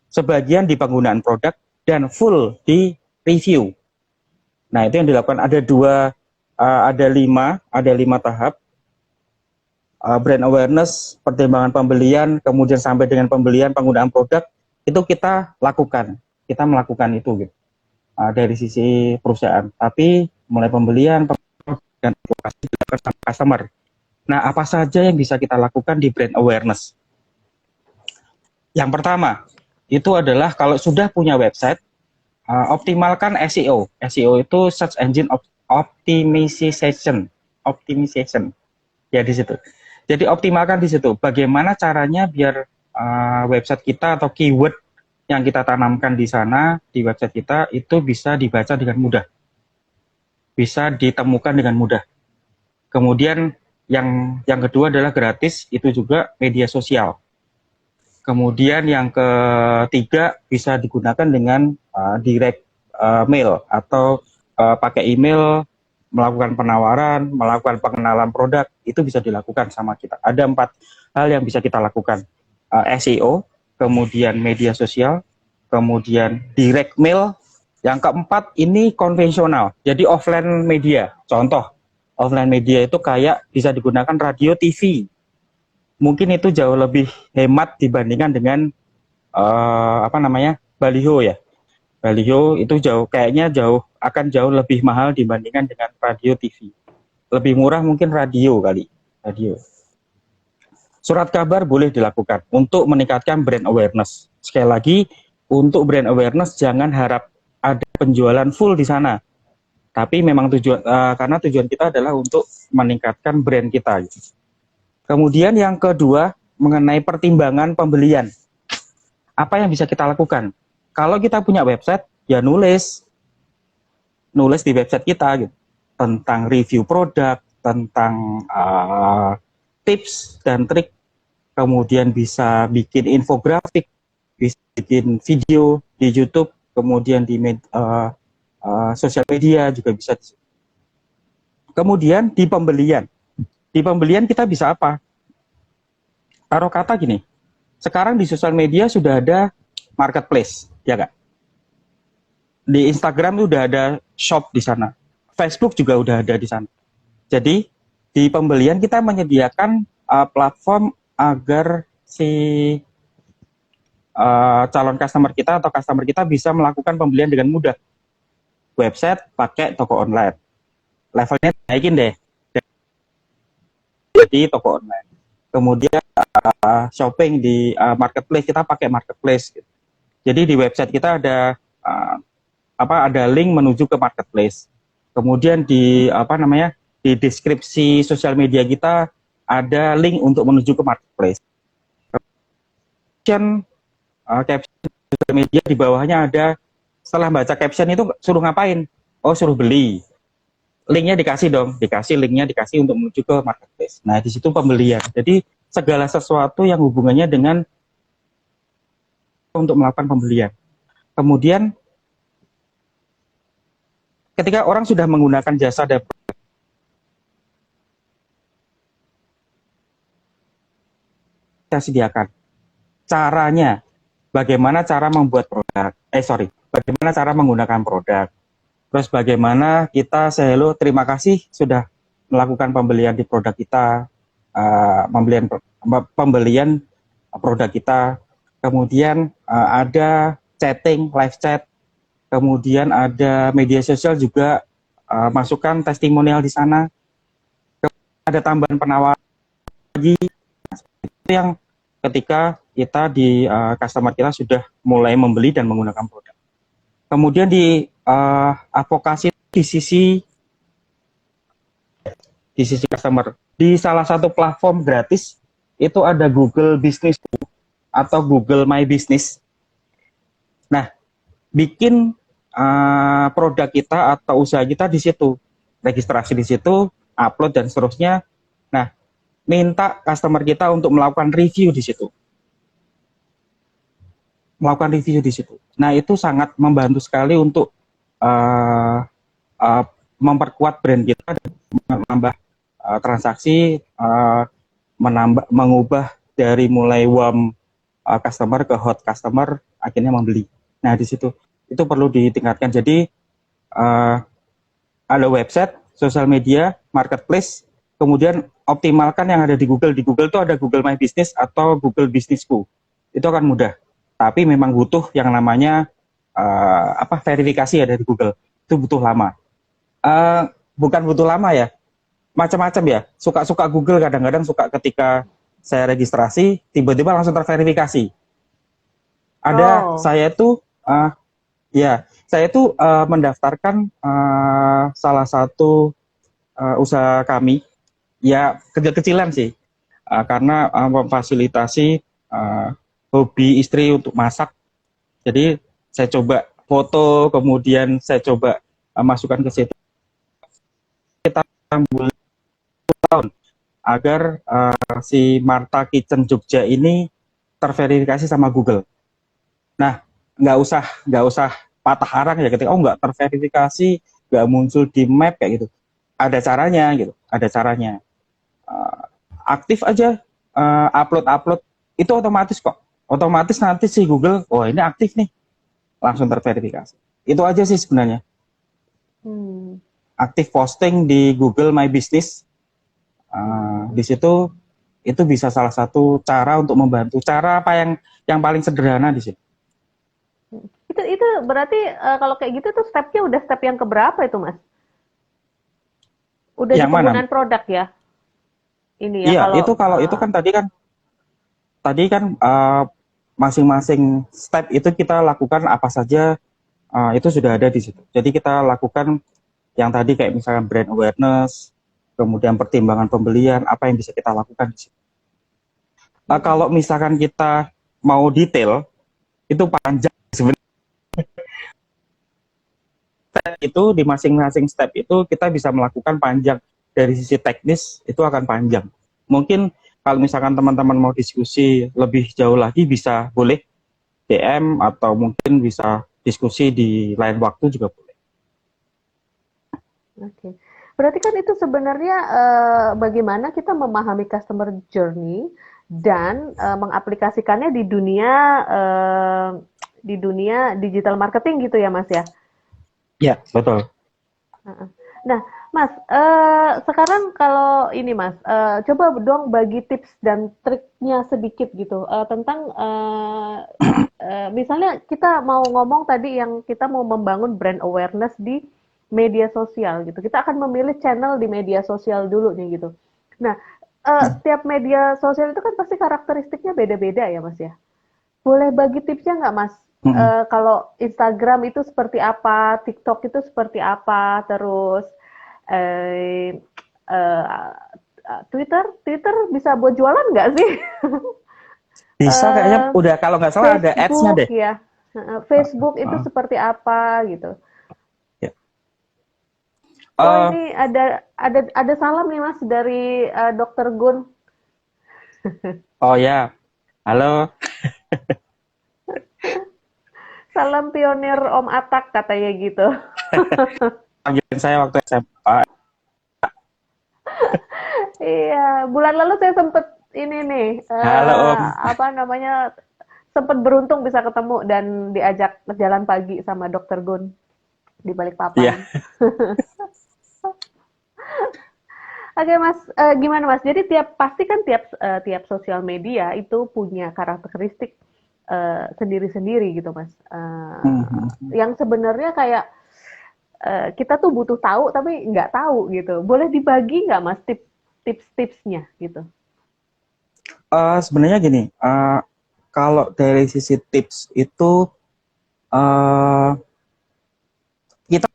S2: sebagian di penggunaan produk, dan full di review. Nah, itu yang dilakukan. Ada 5 tahap. Brand awareness, pertimbangan pembelian, kemudian sampai dengan pembelian, penggunaan produk, itu kita melakukan itu gitu. dari sisi perusahaan, tapi mulai pembelian dan edukasi dilakukan sama customer. Nah, apa saja yang bisa kita lakukan di brand awareness? Yang pertama, itu adalah kalau sudah punya website, optimalkan SEO. SEO itu search engine optimization. Optimization. Ya di situ. Jadi optimalkan di situ. Bagaimana caranya biar website kita atau keyword yang kita tanamkan di sana di website kita itu bisa dibaca dengan mudah, bisa ditemukan dengan mudah. Kemudian yang kedua adalah gratis, itu juga media sosial. Kemudian yang ketiga bisa digunakan dengan direct mail atau pakai email, melakukan penawaran, melakukan pengenalan produk, itu bisa dilakukan sama kita. Ada 4 hal yang bisa kita lakukan. SEO, kemudian media sosial, kemudian direct mail. Yang keempat ini konvensional, jadi offline media. Contoh, offline media itu kayak bisa digunakan radio, TV. Mungkin itu jauh lebih hemat dibandingkan dengan baliho ya. Baliho itu akan jauh lebih mahal dibandingkan dengan radio, TV. Lebih murah mungkin radio kali, radio. Surat kabar boleh dilakukan untuk meningkatkan brand awareness. Sekali lagi, untuk brand awareness jangan harap ada penjualan full di sana. Tapi memang karena tujuan kita adalah untuk meningkatkan brand kita. Kemudian yang kedua, mengenai pertimbangan pembelian. Apa yang bisa kita lakukan? Kalau kita punya website, ya nulis di website kita gitu, tentang review produk, tentang tips dan trik, kemudian bisa bikin infografik, bisa bikin video di YouTube, kemudian di sosial media juga bisa. Kemudian di pembelian kita bisa apa? Taruh kata gini, sekarang di sosial media sudah ada marketplace, ya nggak? Di Instagram sudah ada shop di sana, Facebook juga udah ada di sana. Jadi di pembelian kita menyediakan platform agar si calon customer kita atau customer kita bisa melakukan pembelian dengan mudah. Website pakai toko online, levelnya naikin deh, jadi toko online. Kemudian shopping di marketplace, kita pakai marketplace. Jadi di website kita ada ada link menuju ke marketplace. Kemudian di di deskripsi sosial media kita ada link untuk menuju ke marketplace. Caption sosial media di bawahnya ada, setelah baca caption itu suruh ngapain? Oh, suruh beli. Linknya dikasih dong, linknya dikasih untuk menuju ke marketplace. Nah, di situ pembelian. Jadi segala sesuatu yang hubungannya dengan untuk melakukan pembelian. Kemudian ketika orang sudah menggunakan jasa dan kita sediakan caranya, bagaimana cara membuat produk, bagaimana cara menggunakan produk, terus bagaimana kita terima kasih sudah melakukan pembelian di produk kita, pembelian produk kita, kemudian ada chatting, live chat, kemudian ada media sosial juga, masukkan testimonial di sana, ada tambahan penawaran lagi, itu yang ketika kita di customer kita sudah mulai membeli dan menggunakan produk. Kemudian di advokasi di sisi customer, di salah satu platform gratis itu ada Google Business atau Google My Business. Nah, bikin produk kita atau usaha kita di situ, registrasi di situ, upload dan seterusnya. Nah, minta customer kita untuk melakukan review di situ. Nah, itu sangat membantu sekali untuk memperkuat brand kita, menambah transaksi, mengubah dari mulai warm customer ke hot customer, akhirnya membeli. Nah, di situ itu perlu ditingkatkan. Jadi ada website, sosial media, marketplace, kemudian optimalkan yang ada di Google. Di Google itu ada Google My Business atau Google Businessku. Itu akan mudah. Tapi memang butuh yang namanya verifikasi ya dari Google itu butuh lama. Bukan butuh lama ya, macam-macam ya. Suka-suka Google kadang-kadang suka ketika saya registrasi tiba-tiba langsung terverifikasi. Ada
S1: Oh,
S2: saya tuh mendaftarkan salah satu usaha kami ya kecil-kecilan sih. Karena memfasilitasi hobi istri untuk masak. Jadi saya coba foto, kemudian saya coba masukkan ke situ kita bulan tahun agar si Marta Kitchen Jogja ini terverifikasi sama Google. Nah, nggak usah patah arang ya ketika nggak terverifikasi, nggak muncul di map kayak gitu. Ada caranya gitu, ada caranya. Aktif aja upload itu otomatis kok. Otomatis nanti si Google, oh ini aktif nih, langsung terverifikasi. Itu aja sih sebenarnya.
S1: hmm.
S2: Aktif posting di Google My Business. Di situ itu bisa salah satu cara untuk membantu. Cara apa yang paling sederhana di sini.
S1: Itu berarti kalau kayak gitu tuh stepnya udah step yang keberapa itu, Mas? Udah di
S2: Yang mana?
S1: penggunaan produk ya? Ini ya
S2: Iya,
S1: kalau
S2: itu kalau itu kan tadi kan masing-masing step itu kita lakukan apa saja itu sudah ada di situ. Jadi kita lakukan yang tadi kayak misalkan brand awareness, kemudian pertimbangan pembelian, apa yang bisa kita lakukan di situ. Kalau misalkan kita mau detail, itu panjang sebenarnya. Itu di masing-masing step itu kita bisa melakukan panjang. Dari sisi teknis itu akan panjang. Mungkin kalau misalkan teman-teman mau diskusi lebih jauh lagi bisa boleh DM atau mungkin bisa diskusi di lain waktu juga boleh.
S1: Oke. Berarti kan itu sebenarnya bagaimana kita memahami customer journey dan mengaplikasikannya di dunia digital marketing gitu ya, Mas ya.
S2: Ya, betul.
S1: Nah, Mas, sekarang kalau ini Mas, coba dong bagi tips dan triknya sedikit gitu tentang misalnya kita mau ngomong tadi yang kita mau membangun brand awareness di media sosial gitu. Kita akan memilih channel di media sosial dulu nih gitu. Nah, setiap media sosial itu kan pasti karakteristiknya beda-beda ya Mas ya. Boleh bagi tipsnya nggak Mas? Kalau Instagram itu seperti apa, TikTok itu seperti apa, terus eh, eh, Twitter bisa buat jualan nggak sih?
S2: Bisa kayaknya
S1: Eh,
S2: udah kalau nggak salah ada ads-nya
S1: Facebook
S2: deh.
S1: ya, Facebook itu
S2: Uh,
S1: seperti apa gitu.
S2: ya.
S1: Oh
S2: Uh,
S1: ini ada salam nih Mas dari Dokter Gun.
S2: oh ya, halo.
S1: Salam pionir Om Atak katanya gitu.
S2: Panggilan saya waktu SMA.
S1: Iya, bulan lalu saya sempet ini nih,
S2: Halo Om.
S1: apa namanya, sempet beruntung bisa ketemu dan diajak jalan pagi sama Dokter Gun di
S2: Iya.
S1: Balikpapan. Oke Mas, gimana Mas? Jadi pasti kan tiap sosial media itu punya karakteristik sendiri-sendiri gitu Mas. Yang sebenarnya kayak kita tuh butuh tahu tapi nggak tahu gitu. Boleh dibagi nggak Mas tips-tipsnya gitu?
S2: Sebenarnya gini, kalau dari sisi tips itu uh, kita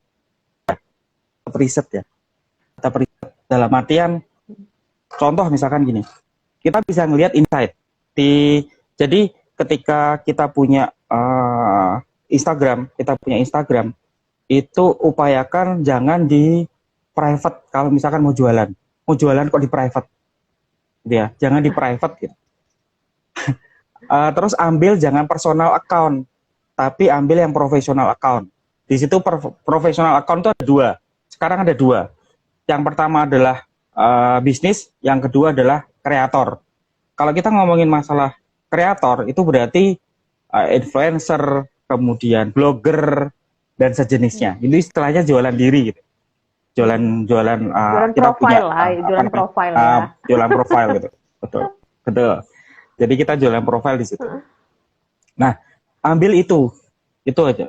S2: riset ya. Kita riset dalam artian contoh misalkan gini, kita bisa ngelihat insight jadi ketika kita punya Instagram itu upayakan jangan di private. Kalau misalkan mau jualan kok di private gitu ya, jangan di private gitu. Terus ambil jangan personal account, tapi ambil yang profesional account. Di situ profesional account itu ada dua. Sekarang ada dua. Yang pertama adalah bisnis, yang kedua adalah kreator. Kalau kita ngomongin masalah kreator, itu berarti influencer, kemudian blogger, dan sejenisnya. Itu istilahnya jualan diri gitu. Jualan
S1: Jualan
S2: kita punya
S1: profile lah, jualan profile ya.
S2: jualan profile gitu. Betul. Betul. Jadi kita jualan profile di situ. Nah, ambil itu. Itu aja.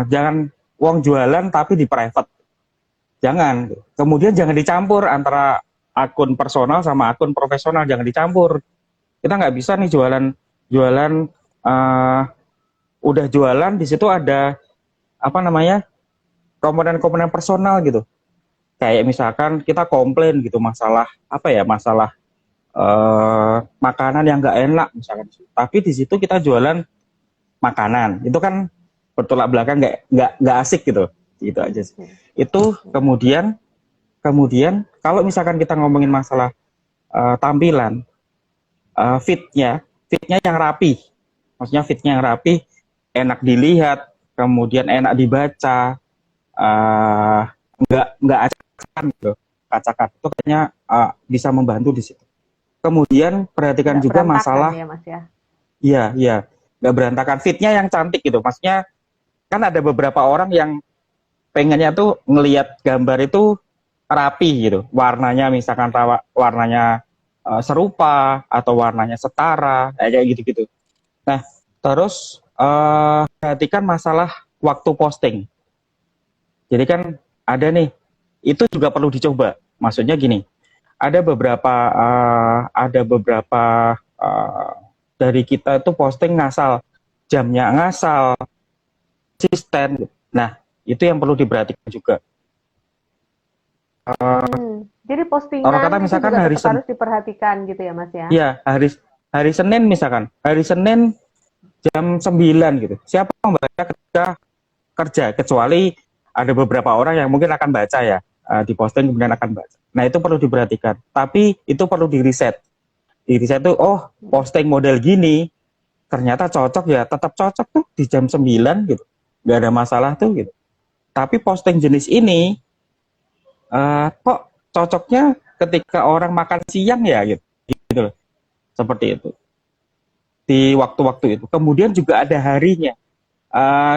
S2: Jangan uang jualan tapi di private. Jangan. Kemudian jangan dicampur antara akun personal sama akun profesional. Jangan dicampur. Kita nggak bisa nih jualan eh, udah jualan di situ ada apa namanya komponen-komponen personal gitu. Kayak misalkan kita komplain gitu masalah apa ya masalah makanan yang nggak enak misalkan. Tapi di situ kita jualan makanan. Itu kan bertolak belakang nggak asik gitu. Gitu aja sih. Itu kemudian kalau misalkan kita ngomongin masalah tampilan fitnya yang rapi. Maksudnya fitnya yang rapi, enak dilihat, kemudian enak dibaca, uh, nggak acak-acakan gitu. Acak itu kayaknya bisa membantu di situ. Kemudian perhatikan
S1: Nggak
S2: juga
S1: berantakan
S2: masalah,
S1: ya Mas ya.
S2: iya, nggak berantakan. Fitnya yang cantik gitu. Maksudnya kan ada beberapa orang yang pengennya tuh ngelihat gambar itu rapi gitu. Warnanya misalkan warnanya serupa atau warnanya setara, kayak gitu-gitu. Nah, terus perhatikan masalah waktu posting. Jadi kan ada nih, itu juga perlu dicoba. Maksudnya gini, ada beberapa uh, dari kita itu posting ngasal, jamnya ngasal, konsisten. Nah, itu yang perlu diperhatikan juga.
S1: Jadi
S2: Orang
S1: postingan
S2: kata
S1: itu
S2: misalkan
S1: juga tetap harus diperhatikan gitu ya Mas ya.
S2: ya hari Senin misalkan, hari Senin jam 9 gitu. Siapa yang membaca ketika kerja kecuali ada beberapa orang yang mungkin akan baca ya di posting kemudian akan baca. Nah itu perlu diperhatikan. Tapi itu perlu di reset. Di reset tuh posting model gini ternyata cocok ya tetap cocok tuh di jam 9 gitu. Gak ada masalah tuh gitu. Tapi posting jenis ini kok cocoknya ketika orang makan siang ya gitu. Gitu loh. Seperti itu. Di waktu-waktu itu. Kemudian juga ada harinya.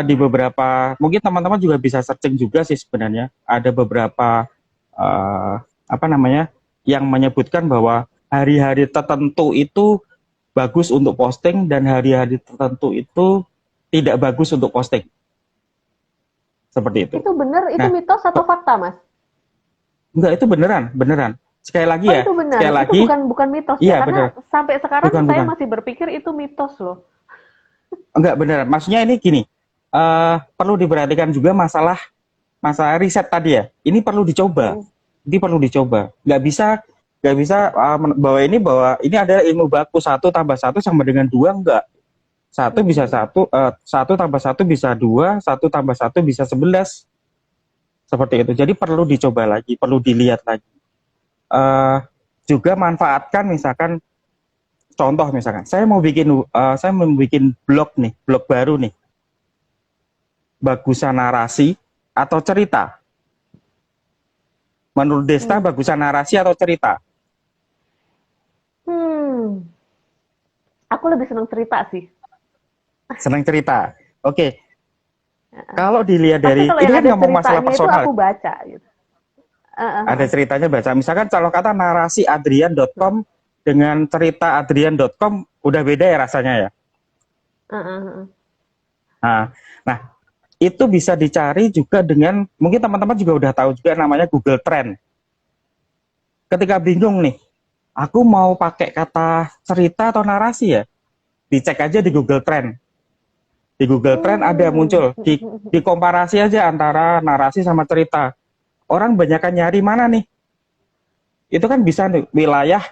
S2: Di beberapa mungkin teman-teman juga bisa searching juga sih sebenarnya ada beberapa apa namanya yang menyebutkan bahwa hari-hari tertentu itu bagus untuk posting dan hari-hari tertentu itu tidak bagus untuk posting seperti itu.
S1: Itu benar, itu
S2: Nah,
S1: mitos atau fakta Mas?
S2: enggak itu beneran beneran sekali lagi
S1: Oh
S2: ya
S1: itu benar,
S2: sekali
S1: itu
S2: lagi
S1: bukan mitos ya,
S2: iya bener
S1: karena sampai sekarang
S2: bukan
S1: saya
S2: bukan
S1: masih berpikir itu mitos loh.
S2: enggak beneran maksudnya ini gini perlu diperhatikan juga masalah riset tadi ya ini perlu dicoba. Ini perlu dicoba. Nggak bisa bahwa ini adalah ilmu baku 1+1 sama dengan 2 enggak. Satu tambah satu bisa 2, 1+1 bisa 11. Seperti itu. Jadi perlu dicoba lagi, perlu dilihat lagi. Eh, Juga manfaatkan misalkan contoh misalkan saya mau bikin blog baru nih. Bagusan narasi atau cerita. Menurut Desta bagusan narasi atau cerita?
S1: Hmm, aku lebih senang cerita sih.
S2: Senang cerita. Oke, kalau dilihat
S1: Tapi
S2: dari
S1: kalau
S2: ini
S1: yang
S2: kan
S1: ada
S2: ngomong masalah
S1: ceritanya itu
S2: personal,
S1: aku baca gitu.
S2: ada ceritanya baca. Misalkan kalau kata narasi adrian.com dengan cerita adrian.com udah beda ya rasanya ya. Nah, nah, itu bisa dicari juga dengan mungkin teman-teman juga udah tahu juga namanya Google Trend. Ketika bingung nih, aku mau pakai kata cerita atau narasi ya, dicek aja di Google Trend. Di Google Trend ada muncul di komparasi aja antara narasi sama cerita. Orang banyakan nyari mana nih? Itu kan bisa nih,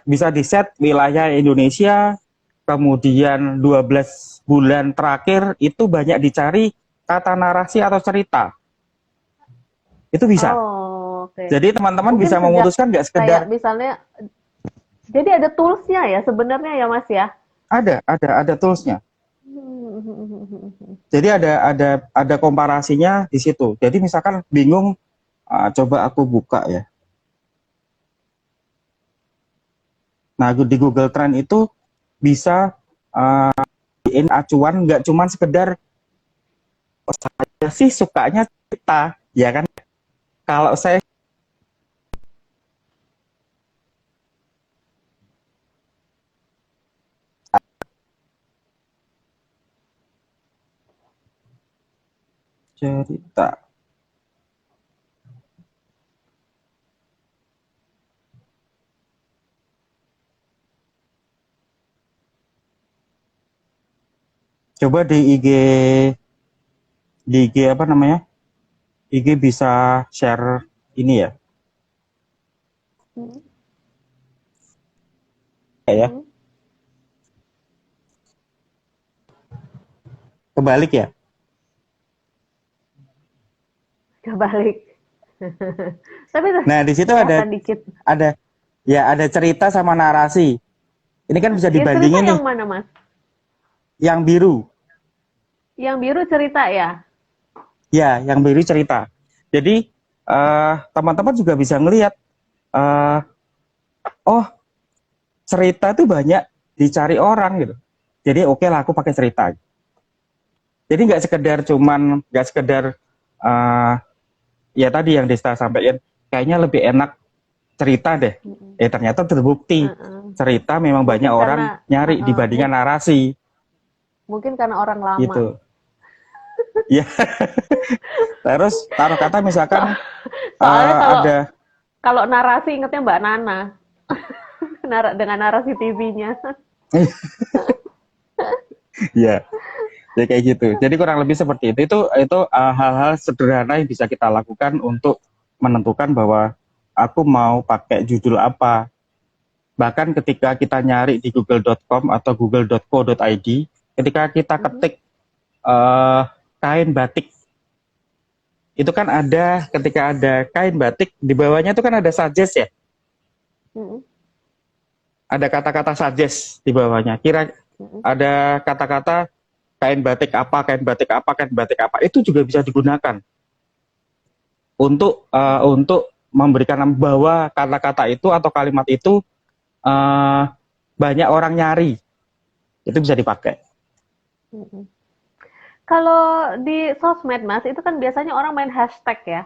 S2: bisa di set wilayah Indonesia, kemudian 12 bulan terakhir itu banyak dicari kata narasi atau cerita. Itu bisa.
S1: Oh, oke.
S2: Jadi teman-teman
S1: Mungkin
S2: bisa
S1: sejak
S2: memutuskan nggak sekedar
S1: kayak misalnya, jadi ada toolsnya ya sebenarnya ya Mas ya.
S2: ada toolsnya. Jadi ada komparasinya di situ. Jadi misalkan bingung, coba aku buka ya. Nah di Google Trend itu bisa ini acuan nggak cuma sekedar saya sih sukanya cerita, ya kan? Kalau saya cerita. Coba di IG apa namanya? IG bisa share ini ya,
S1: Hmm.
S2: ya.
S1: Hmm.
S2: Kebalik ya.
S1: Kebalik. Tapi
S2: Nah, di situ
S1: kelihatan dikit.
S2: ada ada cerita sama narasi. Ini kan bisa
S1: Ya, cerita
S2: dibandingin nih,
S1: yang mana, Mas?
S2: yang biru.
S1: Yang biru cerita ya?
S2: Ya, yang biru cerita. Jadi teman-teman juga bisa ngelihat, eh, oh cerita itu banyak dicari orang gitu. Jadi oke lah aku pakai cerita. Jadi nggak sekedar eh, ya tadi yang Desta sampaikan, kayaknya lebih enak cerita deh.
S1: Mm-mm.
S2: Ternyata terbukti
S1: Uh-uh.
S2: cerita memang banyak
S1: Mungkin
S2: orang
S1: karena
S2: nyari dibandingkan narasi
S1: mungkin karena orang lama.
S2: gitu. Ya, terus taruh kata misalkan
S1: Soalnya kalau
S2: ada
S1: kalau narasi ingetnya Mbak Nana. Dengan narasi TV-nya.
S2: ya ya kayak gitu. Jadi kurang lebih seperti itu. Itu hal-hal sederhana yang bisa kita lakukan untuk menentukan bahwa aku mau pakai judul apa. Bahkan ketika kita nyari di google.com atau google.co.id, ketika kita
S1: Mhm.
S2: ketik eh, kain batik, itu kan ada ketika ada kain batik di bawahnya itu kan ada suggest ya,
S1: Mhm.
S2: ada kata-kata suggest di bawahnya. Kira
S1: Mhm.
S2: ada kata-kata kain batik apa, kain batik apa, kain batik apa, itu juga bisa digunakan untuk memberikan bahwa kata-kata itu atau kalimat itu eh, banyak orang nyari, itu bisa dipakai.
S1: Mhm. Kalau di sosmed, Mas, itu kan biasanya orang main hashtag ya.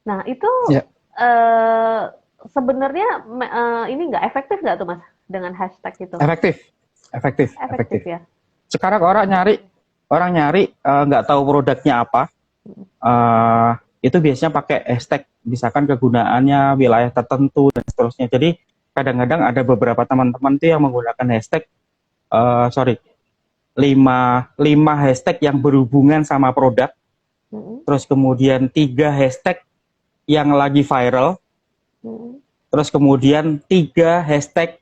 S1: Nah, itu
S2: Ya,
S1: eh, sebenarnya ini nggak efektif nggak tuh, Mas, dengan hashtag itu?
S2: efektif, efektif, efektif.
S1: Efektif ya.
S2: Sekarang
S1: Oke.
S2: orang nyari nggak tahu produknya apa,
S1: Mhm.
S2: eh, itu biasanya pakai hashtag, misalkan kegunaannya wilayah tertentu dan seterusnya. Jadi kadang-kadang ada beberapa teman-teman tuh yang menggunakan hashtag, sorry, lima hashtag yang berhubungan sama produk,
S1: Mhm.
S2: terus kemudian 3 hashtag yang lagi viral,
S1: Mhm.
S2: terus kemudian 3 hashtag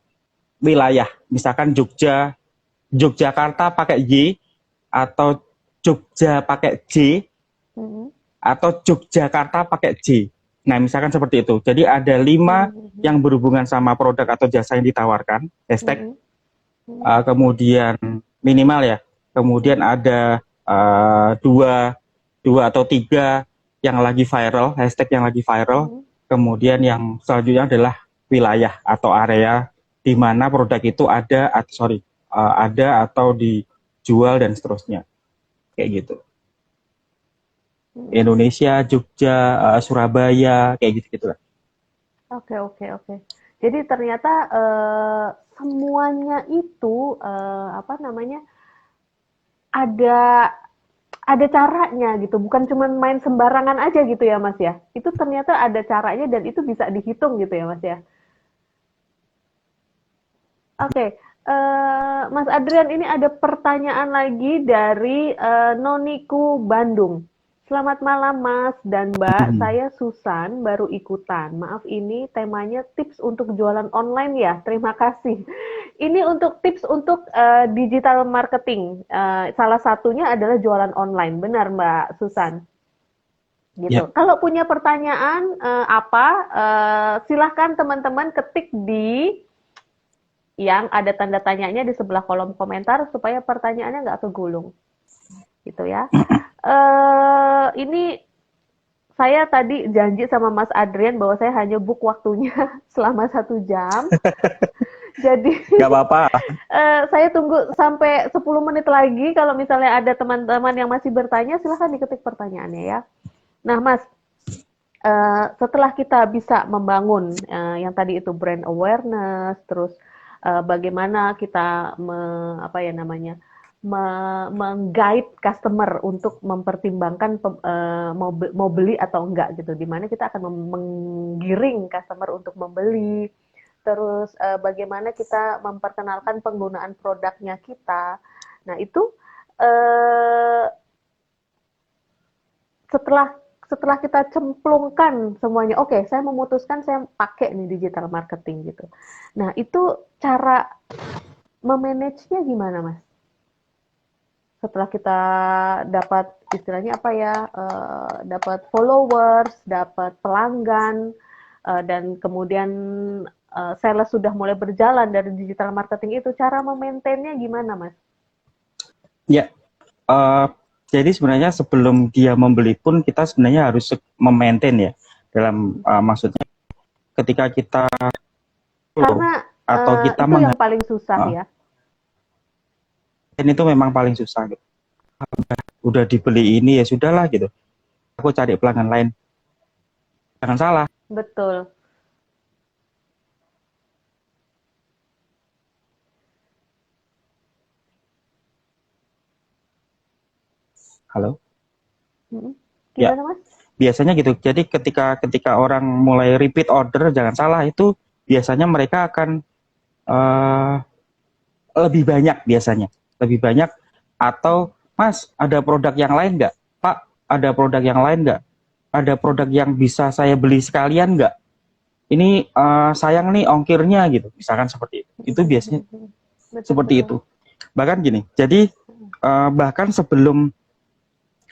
S2: wilayah, misalkan Yogyakarta pakai Y, atau Jogja pakai J,
S1: Mhm.
S2: atau Yogyakarta pakai J. Nah, misalkan seperti itu. Jadi ada 5
S1: Mhm.
S2: yang berhubungan sama produk atau jasa yang ditawarkan, hashtag.
S1: Mhm. Mhm.
S2: Kemudian minimal ya. Kemudian ada dua, dua atau 3 yang lagi viral, hashtag yang lagi viral.
S1: Mhm.
S2: Kemudian yang selanjutnya adalah wilayah atau area di mana produk itu ada atau dijual dan seterusnya. Kayak gitu.
S1: Mhm.
S2: Indonesia, Jogja, Surabaya, kayak gitu-gitu lah.
S1: Oke, oke, oke. Jadi ternyata semuanya itu apa namanya ada ada caranya gitu, bukan cuma main sembarangan aja gitu ya Mas ya. Itu ternyata ada caranya dan itu bisa dihitung gitu ya Mas ya. Oke, Mas Adrian ini ada pertanyaan lagi dari Noniku Bandung. Selamat malam Mas dan Mbak, saya Susan baru ikutan. Maaf ini temanya tips untuk jualan online ya. Terima kasih. Ini untuk tips untuk digital marketing. Salah satunya adalah jualan online. Benar Mbak Susan? Gitu.
S2: Ya,
S1: Kalau punya pertanyaan silahkan teman-teman ketik di yang ada tanda tanyanya di sebelah kolom komentar supaya pertanyaannya nggak kegulung, gitu ya. Ini saya tadi janji sama Mas Adrian bahwa saya hanya book waktunya selama 1 jam. Jadi
S2: nggak apa-apa.
S1: saya tunggu sampai 10 menit lagi. Kalau misalnya ada teman-teman yang masih bertanya, silahkan diketik pertanyaannya ya. Nah, Mas, setelah kita bisa membangun yang tadi itu brand awareness, terus bagaimana kita apa ya namanya meng-guide customer untuk mempertimbangkan mau beli atau enggak gitu. Dimana kita akan menggiring customer untuk membeli. Terus bagaimana kita memperkenalkan penggunaan produknya kita. Nah itu setelah setelah kita cemplungkan semuanya, oke, saya memutuskan saya pakai nih digital marketing gitu. Nah itu cara memanage-nya gimana, Mas? Setelah kita dapat istilahnya apa ya, dapat followers, dapat pelanggan, dan kemudian sales sudah mulai berjalan dari digital marketing itu, cara memaintainnya gimana, Mas?
S2: Ya, eh, jadi sebenarnya sebelum dia membeli pun kita sebenarnya harus memaintain ya, dalam maksudnya ketika kita follow
S1: Karena
S2: atau kita
S1: itu yang paling susah ya.
S2: dan itu memang paling susah gitu. Udah dibeli ini ya sudahlah gitu, aku cari pelanggan lain, jangan salah.
S1: Betul.
S2: Halo. Ya,
S1: Gimana, Mas?
S2: biasanya gitu. Jadi ketika orang mulai repeat order, jangan salah, itu biasanya mereka akan eh, lebih banyak biasanya, lebih banyak. Atau Mas, ada produk yang lain nggak? Pak, ada produk yang lain nggak? Ada produk yang bisa saya beli sekalian nggak? Ini sayang nih ongkirnya gitu, misalkan seperti itu. Itu biasanya
S1: Betul,
S2: seperti
S1: betul.
S2: itu. Bahkan gini, jadi bahkan sebelum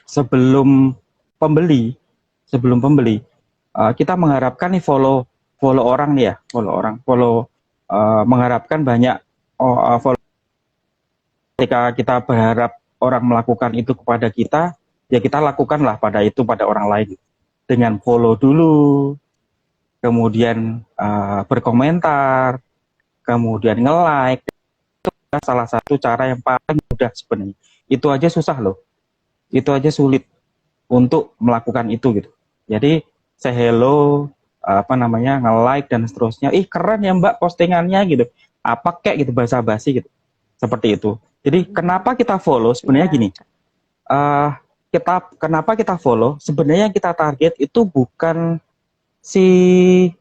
S2: sebelum pembeli kita mengharapkan nih follow follow orang nih ya, mengharapkan banyak follow. Ketika kita berharap orang melakukan itu kepada kita, ya kita lakukanlah pada orang lain dengan follow dulu, kemudian berkomentar, kemudian nge-like. Itu salah satu cara yang paling mudah sebenarnya. Itu aja susah loh, itu aja sulit untuk melakukan itu gitu. Jadi say hello, nge-like dan seterusnya. Ih keren ya Mbak postingannya gitu. Apa kek gitu, basa-basi gitu. Seperti itu. Jadi kenapa kita follow? Sebenarnya gini, kenapa kita follow? Sebenarnya yang kita target itu bukan si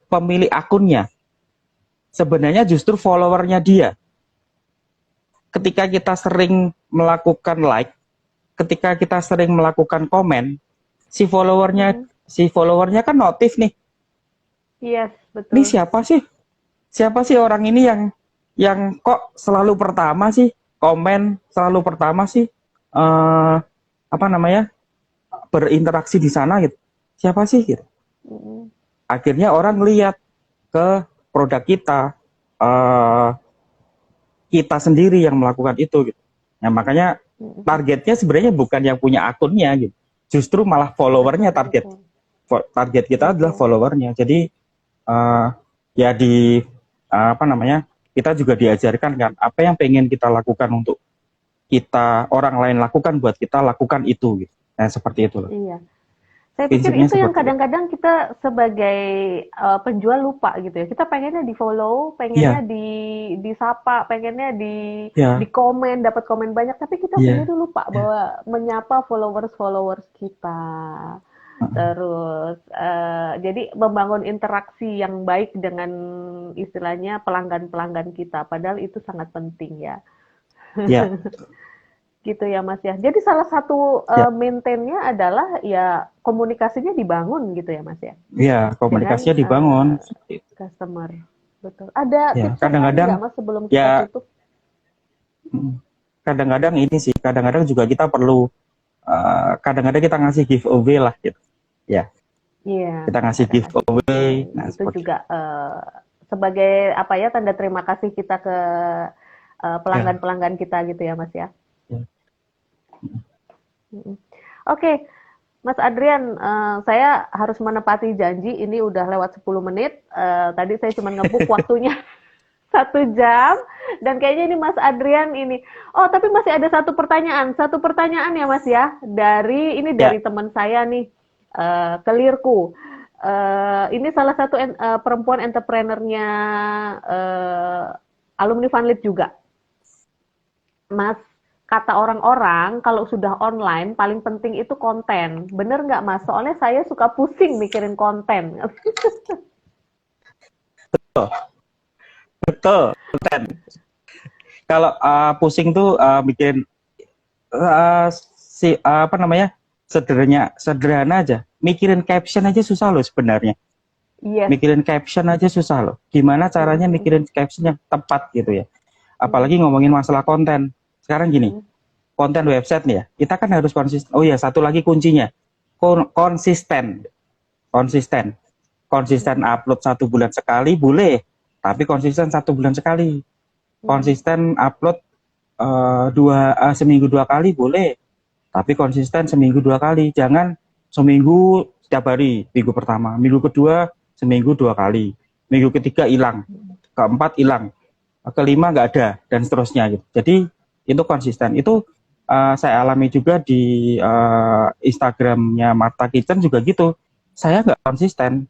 S2: pemilik akunnya. Sebenarnya justru followernya dia. Ketika kita sering melakukan like, ketika kita sering melakukan komen, si followernya kan notif nih.
S1: Yes, betul.
S2: Ini siapa sih? Siapa sih orang ini yang kok selalu pertama sih? Komen selalu pertama sih, berinteraksi di sana gitu. Siapa sih gitu? Akhirnya orang lihat ke produk kita, kita sendiri yang melakukan itu gitu. Nah, makanya targetnya sebenarnya bukan yang punya akunnya gitu. Justru malah followernya target. Target kita adalah followernya. Jadi ya kita juga diajarkan kan apa yang pengen kita lakukan untuk orang lain lakukan buat kita lakukan itu gitu. Nah seperti itu loh.
S1: Iya. Saya pikir itu yang kadang-kadang kita sebagai penjual lupa gitu ya. Kita pengennya di follow, pengennya disapa, pengennya di komen, dapat komen banyak, tapi kita sendiri lupa bahwa menyapa followers kita. Terus jadi membangun interaksi yang baik dengan istilahnya pelanggan-pelanggan kita, padahal itu sangat penting ya.
S2: Iya.
S1: Gitu ya Mas ya. Jadi salah satu maintain-nya adalah ya komunikasinya dibangun gitu ya Mas ya.
S2: Iya, komunikasinya dibangun.
S1: Customer, betul. Ada tips
S2: kadang-kadang
S1: nggak Mas sebelum kita tutup?
S2: Kadang-kadang ini sih, kadang-kadang juga kita perlu, kadang-kadang kita ngasih giveaway lah gitu. Ya.
S1: Iya.
S2: Kita ngasih giveaway.
S1: Nah, itu juga sebagai apa ya tanda terima kasih kita ke pelanggan-pelanggan kita gitu ya Mas ya. Oke, Mas Adrian, saya harus menepati janji. Ini udah lewat 10 menit. Tadi saya cuma ngebuk waktunya 1 jam. Dan kayaknya ini Mas Adrian ini. Oh, tapi masih ada satu pertanyaan. Satu pertanyaan ya Mas ya. Dari teman saya nih, Kelirku. Ini salah satu perempuan entrepreneurnya alumni Vanlit juga. Mas kata orang-orang kalau sudah online paling penting itu konten. Bener nggak Mas? Soalnya saya suka pusing mikirin konten.
S2: Betul, konten. Kalau pusing tuh bikin apa namanya, sederhana aja. Mikirin caption aja susah loh sebenarnya.
S1: Yes.
S2: Mikirin caption aja susah loh. Gimana caranya mikirin caption yang tepat gitu ya. Apalagi ngomongin masalah konten. Sekarang gini, konten website nih ya, kita kan harus konsisten. Oh ya, satu lagi kuncinya, konsisten. Konsisten upload 1 bulan sekali boleh, tapi konsisten 1 bulan sekali. Konsisten upload seminggu 2 kali boleh, tapi konsisten seminggu 2 kali. Jangan seminggu setiap hari, minggu pertama, minggu kedua seminggu 2 kali, minggu ketiga hilang, keempat hilang, kelima nggak ada, dan seterusnya gitu. Jadi itu konsisten. Itu saya alami juga di Instagramnya Martha Kitchen juga gitu. Saya nggak konsisten.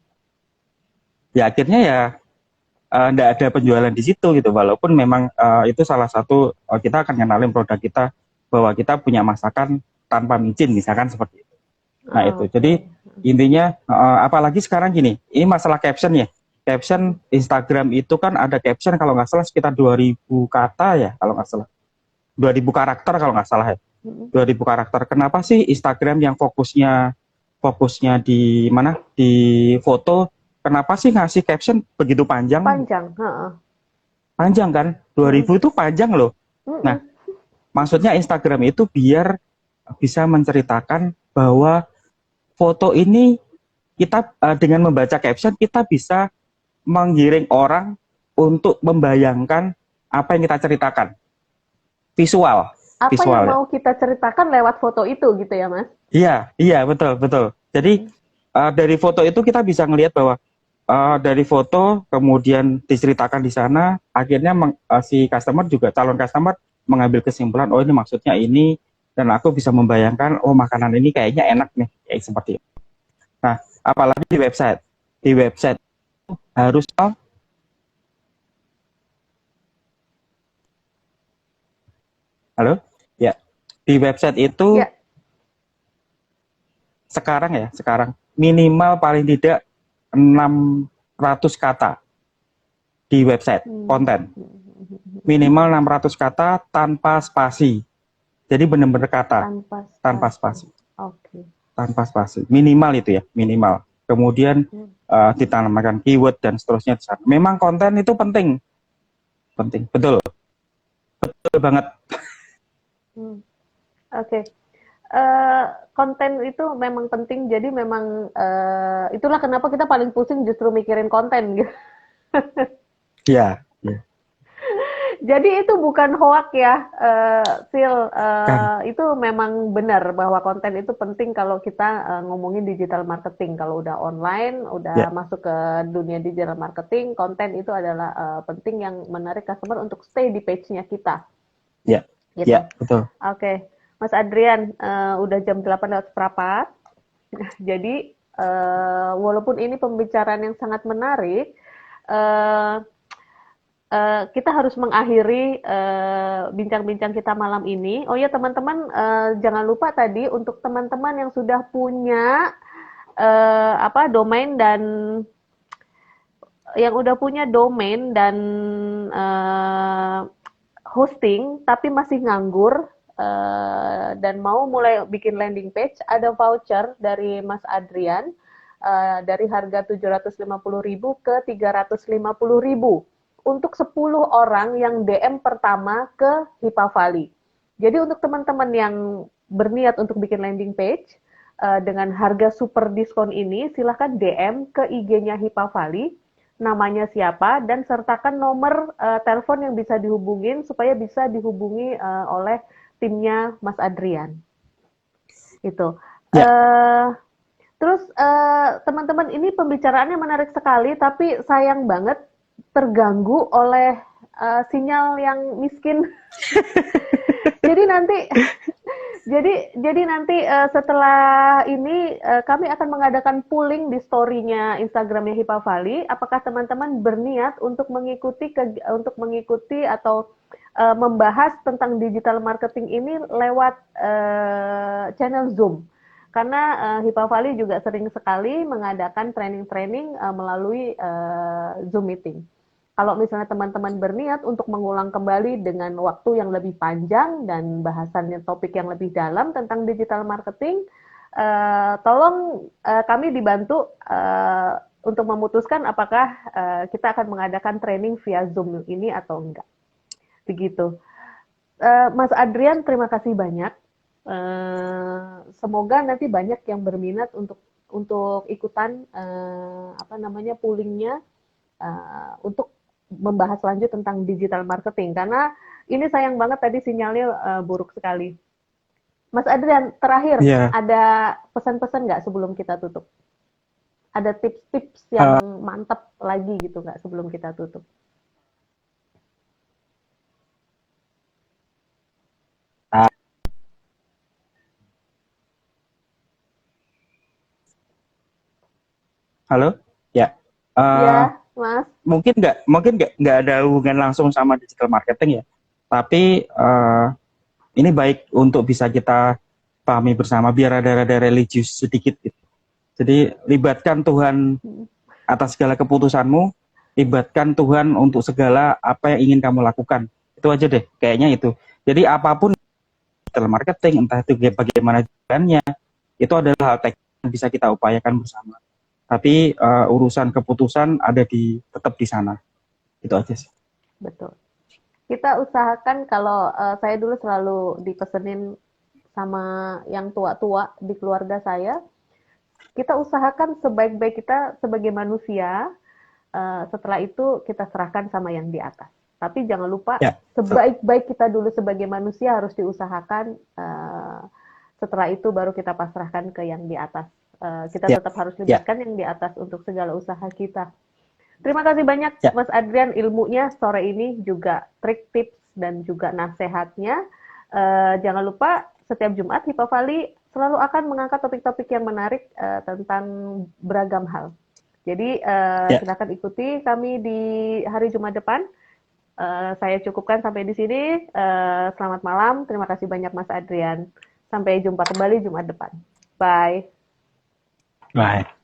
S2: Ya akhirnya ya nggak ada penjualan di situ gitu. Walaupun memang itu salah satu kita akan kenalin produk kita bahwa kita punya masakan tanpa micin, misalkan seperti itu. Nah itu. Jadi intinya apalagi sekarang gini, ini masalah caption ya. Caption Instagram itu kan ada caption kalau nggak salah sekitar 2000 kata ya, kalau nggak salah. 2000 karakter kalau nggak salah ya. 2000 karakter. Kenapa sih Instagram yang fokusnya di mana? Di foto. Kenapa sih ngasih caption begitu panjang? Panjang kan? 2000 itu panjang loh. Nah, maksudnya Instagram itu biar bisa menceritakan bahwa foto ini kita dengan membaca caption kita bisa menggiring orang untuk membayangkan apa yang kita ceritakan. Visual.
S1: Apa
S2: visual,
S1: yang mau kita ceritakan lewat foto itu gitu ya Mas?
S2: Iya, betul. Jadi dari foto itu kita bisa ngelihat bahwa dari foto kemudian diceritakan di sana, akhirnya si calon customer mengambil kesimpulan, oh ini maksudnya ini, dan aku bisa membayangkan, oh makanan ini kayaknya enak nih, kayak seperti itu. Nah, apalagi di website. Di website harus halo? Ya. Di website itu sekarang minimal paling tidak 600 kata di website konten. Minimal 600 kata tanpa spasi. Jadi benar-benar kata tanpa spasi.
S1: Oke.
S2: Tanpa spasi. Minimal itu ya, minimal. Kemudian ditanamkan keyword dan seterusnya di sana. Memang konten itu penting. Penting, betul. Betul banget.
S1: Oke. Konten itu memang penting, jadi memang itulah kenapa kita paling pusing justru mikirin konten gitu.
S2: Iya.
S1: Jadi itu bukan hoax ya, Sil. Itu memang benar bahwa konten itu penting kalau kita ngomongin digital marketing. Kalau udah online, udah masuk ke dunia digital marketing, konten itu adalah penting yang menarik customer untuk stay di page-nya kita.
S2: Iya.
S1: Gitu.
S2: Ya, betul.
S1: Oke. Mas Adrian, udah jam 8:04. Jadi, walaupun ini pembicaraan yang sangat menarik, kita harus mengakhiri bincang-bincang kita malam ini. Oh ya teman-teman, jangan lupa tadi untuk teman-teman yang sudah punya domain dan hosting tapi masih nganggur dan mau mulai bikin landing page, ada voucher dari Mas Adrian dari harga 750.000 ke 350.000 untuk 10 orang yang DM pertama ke Hipa Valley. Jadi untuk teman-teman yang berniat untuk bikin landing page dengan harga super diskon ini, silahkan DM ke IG-nya Hipa Valley, namanya siapa, dan sertakan nomor telepon yang bisa dihubungin supaya bisa dihubungi oleh timnya Mas Adrian. Itu. Terus teman-teman, ini pembicaraannya menarik sekali, tapi sayang banget terganggu oleh sinyal yang miskin. Jadi nanti setelah ini kami akan mengadakan polling di story-nya Instagram-nya Hipa Valley. Apakah teman-teman berniat untuk mengikuti atau membahas tentang digital marketing ini lewat channel Zoom. Karena Hipa Valley juga sering sekali mengadakan training-training melalui Zoom meeting. Kalau misalnya teman-teman berniat untuk mengulang kembali dengan waktu yang lebih panjang dan bahasannya topik yang lebih dalam tentang digital marketing, tolong kami dibantu untuk memutuskan apakah kita akan mengadakan training via Zoom ini atau enggak. Begitu. Mas Adrian, terima kasih banyak. Semoga nanti banyak yang berminat untuk ikutan poolingnya untuk membahas lanjut tentang digital marketing, karena ini sayang banget tadi sinyalnya buruk sekali. Mas Adrian, terakhir ada pesan-pesan nggak sebelum kita tutup? Ada tips-tips yang mantap lagi gitu nggak sebelum kita tutup?
S2: Halo, ya.
S1: Ya, Mas.
S2: Mungkin nggak ada hubungan langsung sama digital marketing ya. Tapi ini baik untuk bisa kita pahami bersama biar ada religius sedikit gitu. Jadi libatkan Tuhan atas segala keputusanmu, libatkan Tuhan untuk segala apa yang ingin kamu lakukan. Itu aja deh, kayaknya itu. Jadi apapun digital marketing, entah itu bagaimana jalannya, itu adalah hal teknis yang bisa kita upayakan bersama. Tapi urusan keputusan ada tetap di sana. Itu aja sih.
S1: Betul. Kita usahakan, kalau saya dulu selalu dipesenin sama yang tua-tua di keluarga saya, kita usahakan sebaik-baik kita sebagai manusia, setelah itu kita serahkan sama yang di atas. Tapi jangan lupa, sebaik-baik kita dulu sebagai manusia harus diusahakan, setelah itu baru kita pasrahkan ke yang di atas. Kita tetap harus libatkan yang di atas untuk segala usaha kita. Terima kasih banyak Mas Adrian, ilmunya sore ini, juga trik, tips, dan juga nasihatnya. Jangan lupa setiap Jumat Hipa Valley selalu akan mengangkat topik-topik yang menarik tentang beragam hal. Jadi silakan ikuti kami di hari Jumat depan. Saya cukupkan sampai di sini. Selamat malam. Terima kasih banyak Mas Adrian. Sampai jumpa kembali Jumat depan. Bye.
S2: Bye.